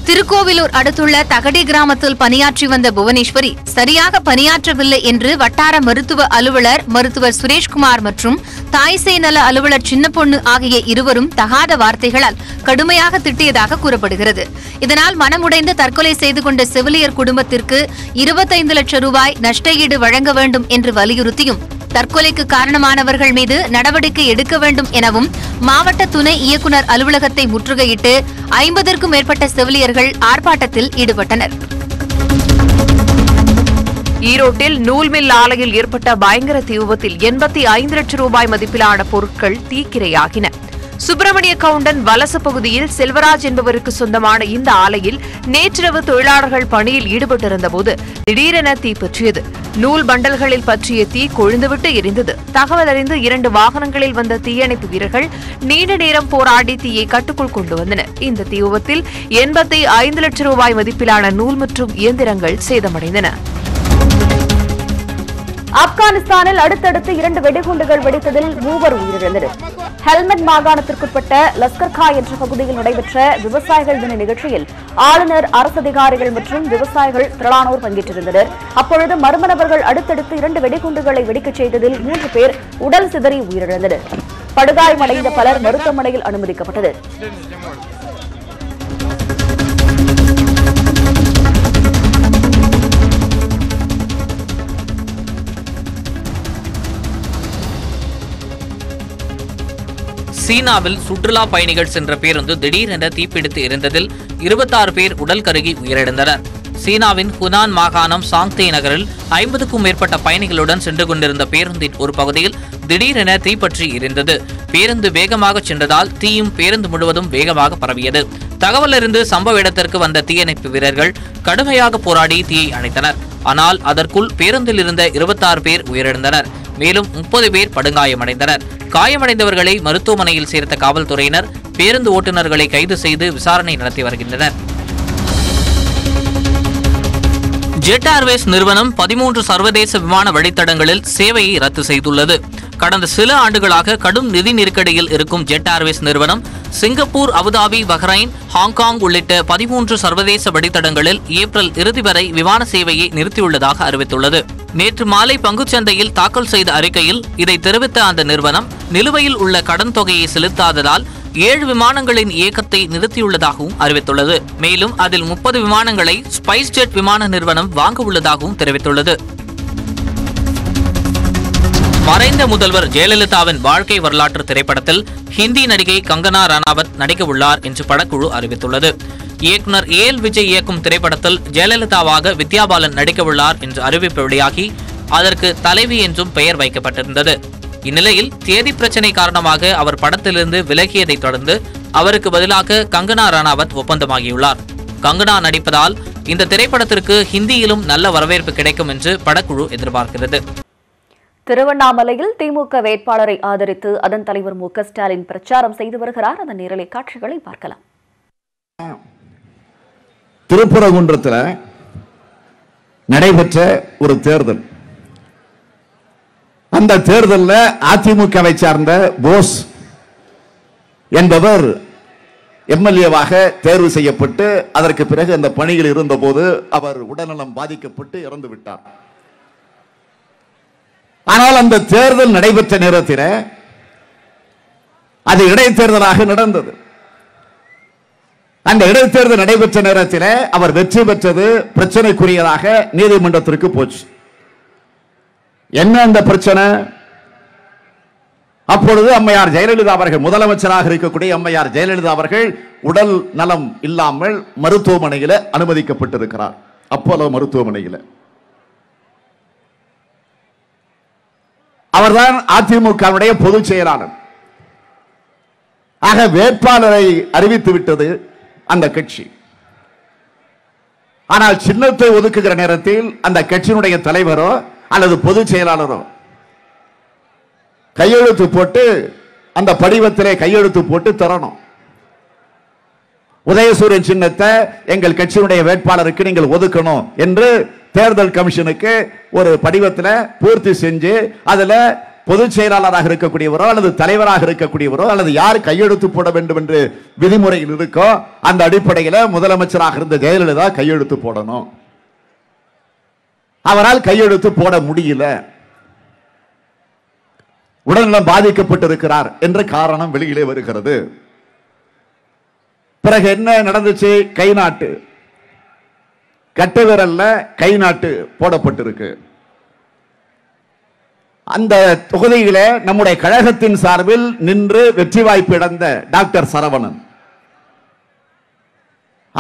திருக்கோவிலூர் அடுத்துள்ள தகடி கிராமத்தில் பணியாற்றி வந்த புவனேஸ்வரி சரியாக பணியாற்றவில்லை என்று வட்டார மருத்துவ அலுவலர் மருத்துவர் சுரேஷ்குமார் மற்றும் தாய் சேய் நல அலுவலர் சின்னப்பொண்ணு ஆகிய இருவரும் தகாத வார்த்தைகளால் கடுமையாக திட்டியதாக கூறப்படுகிறது. இதனால் மனமுடைந்து தற்கொலை செய்து கொண்ட செவிலியர் குடும்பத்திற்கு 25 லட்சம் ரூபாய் நஷ்டஈடு வழங்க வேண்டும் என்று வலியுறுத்தியும் தற்கொலைக்கு காரணமானவர்கள் மீது நடவடிக்கை எடுக்க வேண்டும் எனவும் மாவட்ட துணை இயக்குநர் அலுவலகத்தை முற்றுகையிட்டு 50க்கும் மேற்பட்ட செவிலியர்கள் ஆர்ப்பாட்டத்தில் ஈடுபட்டனர். ஈரோட்டில் நூல்மில் ஆலையில் ஏற்பட்ட பயங்கர தீ விபத்தில் 85 லட்சம் ரூபாய் மதிப்பிலான பொருட்கள் தீக்கிரையாகின. சுப்பிரமணிய கவுண்டன் வலசு பகுதியில் செல்வராஜ் என்பவருக்கு சொந்தமான இந்த ஆலையில் நேற்றிரவு தொழிலாளர்கள் பணியில் ஈடுபட்டிருந்த போது திடீரென தீ பற்றியது. நூல் பண்டல்களில் பற்றிய தீ கொழுந்துவிட்டு எரிந்தது. தகவல் அறிந்து 2 வாகனங்களில் வந்த தீயணைப்பு வீரர்கள் நீண்ட நேரம் போராடி தீயை கட்டுக்குள் கொண்டு வந்தனர். இந்த தீ விபத்தில் 85 லட்சம் ரூபாய் மதிப்பிலான நூல் மற்றும் இயந்திரங்கள் சேதமடைந்தன. ஆப்கானிஸ்தானில் அடுத்தடுத்து 2 வெடிகுண்டுகள் வெடித்ததில் 3 உயிரிழந்தனர். ஹெல்மட் மாகாணத்திற்குட்பட்ட லஸ்கர்கா என்ற பகுதியில் நடைபெற்ற விவசாயிகள் தின நிகழ்ச்சியில் ஆளுநர், அரசு அதிகாரிகள் மற்றும் விவசாயிகள் திரளானோர் பங்கேற்றிருந்தனர். அப்பொழுது மர்ம நபர்கள் அடுத்தடுத்து 2 வெடிகுண்டுகளை வெடிக்கச் செய்ததில் 3 பேர் உடல் சிதறி உயிரிழந்தனர். படுகாயமடைந்த பலர் மருத்துவமனையில் அனுமதிக்கப்பட்டனர். சீனாவில் சுற்றுலா பயணிகள் சென்ற பேருந்து திடீரென தீப்பிடித்து எரிந்ததில் 26 பேர் உடல் கருகி உயிரிழந்தனர். சீனாவின் ஹுனான் மாகாணம் சாங்தே நகரில் 50க்கும் மேற்பட்ட பயணிகளுடன் சென்று கொண்டிருந்த பேருந்தின் ஒரு பகுதியில் திடீரென தீப்பற்றி எரிந்தது. பேருந்து வேகமாக சென்றதால் தீயும் பேருந்து முழுவதும் வேகமாக பரவியது. தகவல் அறிந்து சம்பவ இடத்திற்கு வந்த தீயணைப்பு வீரர்கள் கடுமையாக போராடி தீயை அணைத்தனர். ஆனால் அதற்குள் பேருந்தில் இருந்த 26 பேர் உயிரிழந்தனர். மேலும் 30 பேர் படுகாயமடைந்தனர். காயமடைந்தவர்களை மருத்துவமனையில் சேர்த்த காவல்துறையினர் பேருந்து ஓட்டுநர்களை கைது செய்து விசாரணை நடத்தி வருகின்றனர். ஜெட் ஏர்வேஸ் நிறுவனம் 13 சர்வதேச விமான வழித்தடங்களில் சேவையை ரத்து செய்துள்ளது. கடந்த சில ஆண்டுகளாக கடும் நிதி நெருக்கடியில் இருக்கும் ஜெட் ஏர்வேஸ் நிறுவனம் சிங்கப்பூர், அபுதாபி, பஹ்ரைன், ஹாங்காங் உள்ளிட்ட 13 சர்வதேச வழித்தடங்களில் ஏப்ரல் இறுதி வரை விமான சேவையை நிறுத்தியுள்ளதாக அறிவித்துள்ளது. நேற்று மாலை பங்குச்சந்தையில் தாக்கல் செய்த அறிக்கையில் இதை தெரிவித்த அந்த நிறுவனம் நிலுவையில் உள்ள கடன் தொகையை செலுத்தாததால் 7 விமானங்களின் இயக்கத்தை நிறுத்தியுள்ளதாகவும் அறிவித்துள்ளது. மேலும் அதில் 30 விமானங்களை ஸ்பைஸ் ஜெட் விமான நிறுவனம் வாங்க உள்ளதாகவும் தெரிவித்துள்ளது. மறைந்த முதல்வர் ஜெயலலிதாவின் வாழ்க்கை வரலாற்று திரைப்படத்தில் ஹிந்தி நடிகை கங்கனா ரனாவத் நடிக்க உள்ளார் என்று படக்குழு அறிவித்துள்ளது. இயக்குனர் ஏஎல் விஜய் இயக்கும் திரைப்படத்தில் ஜெயலலிதாவாக வித்யா பாலன் நடிக்க உள்ளார் என்று அறிவிப்பு வெளியாகி அதற்கு தலைவி என்றும் பெயர் வைக்கப்பட்டிருந்தது. இந்நிலையில் தேதி பிரச்சினை காரணமாக அவர் படத்திலிருந்து விலகியதைத் தொடர்ந்து அவருக்கு பதிலாக கங்கனா ரனாவத் ஒப்பந்தமாகியுள்ளார். கங்கனா நடிப்பதால் இந்த திரைப்படத்திற்கு ஹிந்தியிலும் நல்ல வரவேற்பு கிடைக்கும் என்று படக்குழு எதிர்பார்க்கிறது. திருவண்ணாமலையில் திமுக வேட்பாளரை ஆதரித்து அதன் தலைவர் மு.க. ஸ்டாலின் பிரச்சாரம் செய்து வருகிறார். அதன் நேரலை காட்சிகளை பார்க்கலாம். திருப்பரங்குன்றத்தில் நடைபெற்ற ஒரு தேர்தல். அந்த தேர்தலில் அதிமுகவை சார்ந்த போஸ் என்பவர் எம்எல்ஏவாக தேர்வு செய்யப்பட்டு அதற்கு பிறகு அந்த பணியில் இருந்தபோது அவர் உடல்நலம் பாதிக்கப்பட்டு இறந்து விட்டார். ஆனால் அந்த தேர்தல் நடைபெற்ற நேரத்தில் அது இடைத்தேர்தலாக நடந்தது. அந்த இடைத்தேர்தல் நடைபெற்ற நேரத்தில் அவர் வெற்றி பெற்றது பிரச்சனைக்குரியதாக நீதிமன்றத்திற்கு போச்சு. என்ன அந்த பிரச்சனை? அப்பொழுது அம்மையார் ஜெயலலிதா அவர்கள், முதலமைச்சராக இருக்கக்கூடிய அம்மையார் ஜெயலலிதா அவர்கள் உடல் நலம் இல்லாமல் மருத்துவமனையில் அனுமதிக்கப்பட்டிருக்கிறார். அப்போலோ மருத்துவமனையில். அவர்தான் அதிமுகவுடைய பொதுச் செயலாளர். ஆக வேட்பாளரை அறிவித்து விட்டது அந்த கட்சி. ஆனால் சின்னத்தை ஒதுக்குகிற நேரத்தில் அந்த கட்சியினுடைய தலைவரோ அல்லது பொதுச் செயலாளரோ கையெழுத்து போட்டு அந்த படிவத்திலே கையெழுத்து போட்டு தரணும். உதயசூரியன் சின்னத்தை எங்கள் கட்சியினுடைய வேட்பாளருக்கு நீங்கள் ஒதுக்கணும் என்று தேர்தல் கமிஷனுக்கு ஒரு படிவத்தில் பூர்த்தி செஞ்சு அதுல பொதுச் செயலாளராக இருக்கக்கூடியவரோ அல்லது தலைவராக இருக்கக்கூடியவரோ அல்லது யார் கையெழுத்து போட வேண்டும் என்று விதிமுறையில் இருக்கோ அந்த அடிப்படையில் முதலமைச்சராக இருந்த ஜெயலலிதா கையெழுத்து போடணும். அவரால் கையெழுத்து போட முடியல, உடல்நலம் பாதிக்கப்பட்டிருக்கிறார் என்ற காரணம் வெளியிலே வருகிறது. பிறகு என்ன நடந்துச்சு? கை நாட்டு, கட்டை விரல்ல கை நாட்டு போடப்பட்டிருக்கு. அந்த தொகுதியிலே நம்முடைய கழகத்தின் சார்பில் நின்று வெற்றி வாய்ப்பு இழந்த டாக்டர் சரவணன்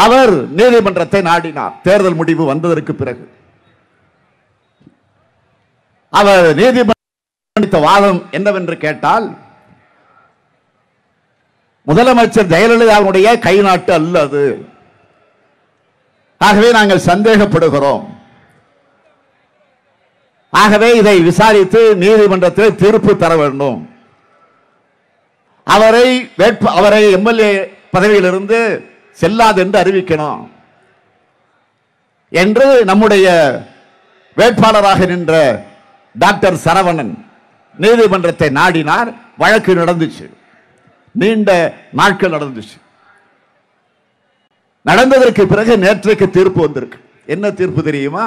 அவர் நீதிமன்றத்தை நாடினார். தேர்தல் முடிவு வந்ததற்கு பிறகு அவர் நீதிமன்ற வாதம் என்னவென்று கேட்டால், முதலமைச்சர் ஜெயலலிதாவுடைய கை நாட்டு அல்ல அது, ஆகவே நாங்கள் சந்தேகப்படுகிறோம், ஆகவே இதை விசாரித்து நீதிமன்றத்தில் தீர்ப்பு தர வேண்டும், அவரை எம்எல்ஏ பதவியிலிருந்து செல்லாது என்று அறிவிக்கணும் என்று நம்முடைய வேட்பாளராக நின்ற டாக்டர் சரவணன் நீதிமன்றத்தை நாடினார். வழக்கு நடந்துச்சு, நீண்ட நாட்கள் நடந்துச்சு. நடந்ததற்கு பிறகு நேற்றைக்கு தீர்ப்பு வந்திருக்கு. என்ன தீர்ப்பு தெரியுமா?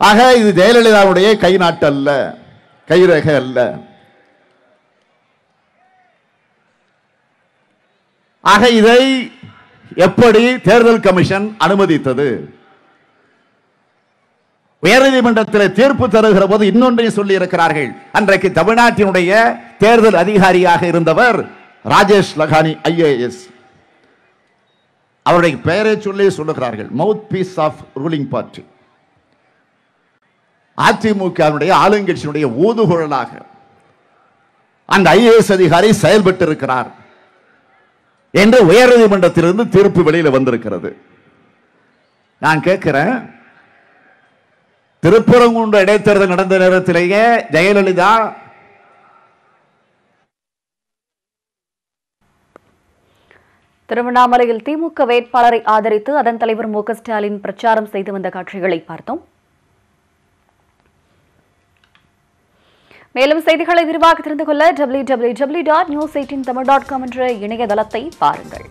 ஆக இது ஜெயலலிதாவுடைய கை நாட்டு அல்ல, கைரேகை அல்ல. ஆக இதை எப்படி தேர்தல் கமிஷன் அனுமதித்தது? உயர்நீதிமன்றத்தில் தீர்ப்பு தருகிற போது இன்னொன்றையும் சொல்லி இருக்கிறார்கள். அன்றைக்கு தமிழ்நாட்டினுடைய தேர்தல் அதிகாரியாக இருந்தவர் ராஜேஷ் லகானி ஐஏஎஸ், அவருடைய பெயரை சொல்லி சொல்லுகிறார்கள், மவுத் பீஸ் ஆஃப் ரூலிங் பார்ட்டி, அதிமுகவுடைய ஆளுங்கட்சியினுடைய ஊதுகுழலாக அந்த ஐஏஎஸ் அதிகாரி செயல்பட்டு இருக்கிறார் என்று உயர்நீதிமன்றத்திலிருந்து தீர்ப்பு வெளியில வந்திருக்கிறது. நான் கேட்கிறேன், திருப்பரங்குன்ற இடைத்தேர்தல் நடந்த நேரத்திலேயே ஜெயலலிதா திருவண்ணாமலையில் திமுக வேட்பாளரை ஆதரித்து அதன் தலைவர் மு க ஸ்டாலின் பிரச்சாரம் செய்து வந்த காட்சிகளை பார்த்தோம். மேலும் செய்திகளை விரிவாக தெரிந்து கொள்ள www.news18tamil.com என்ற இணையதளத்தை பாருங்கள்.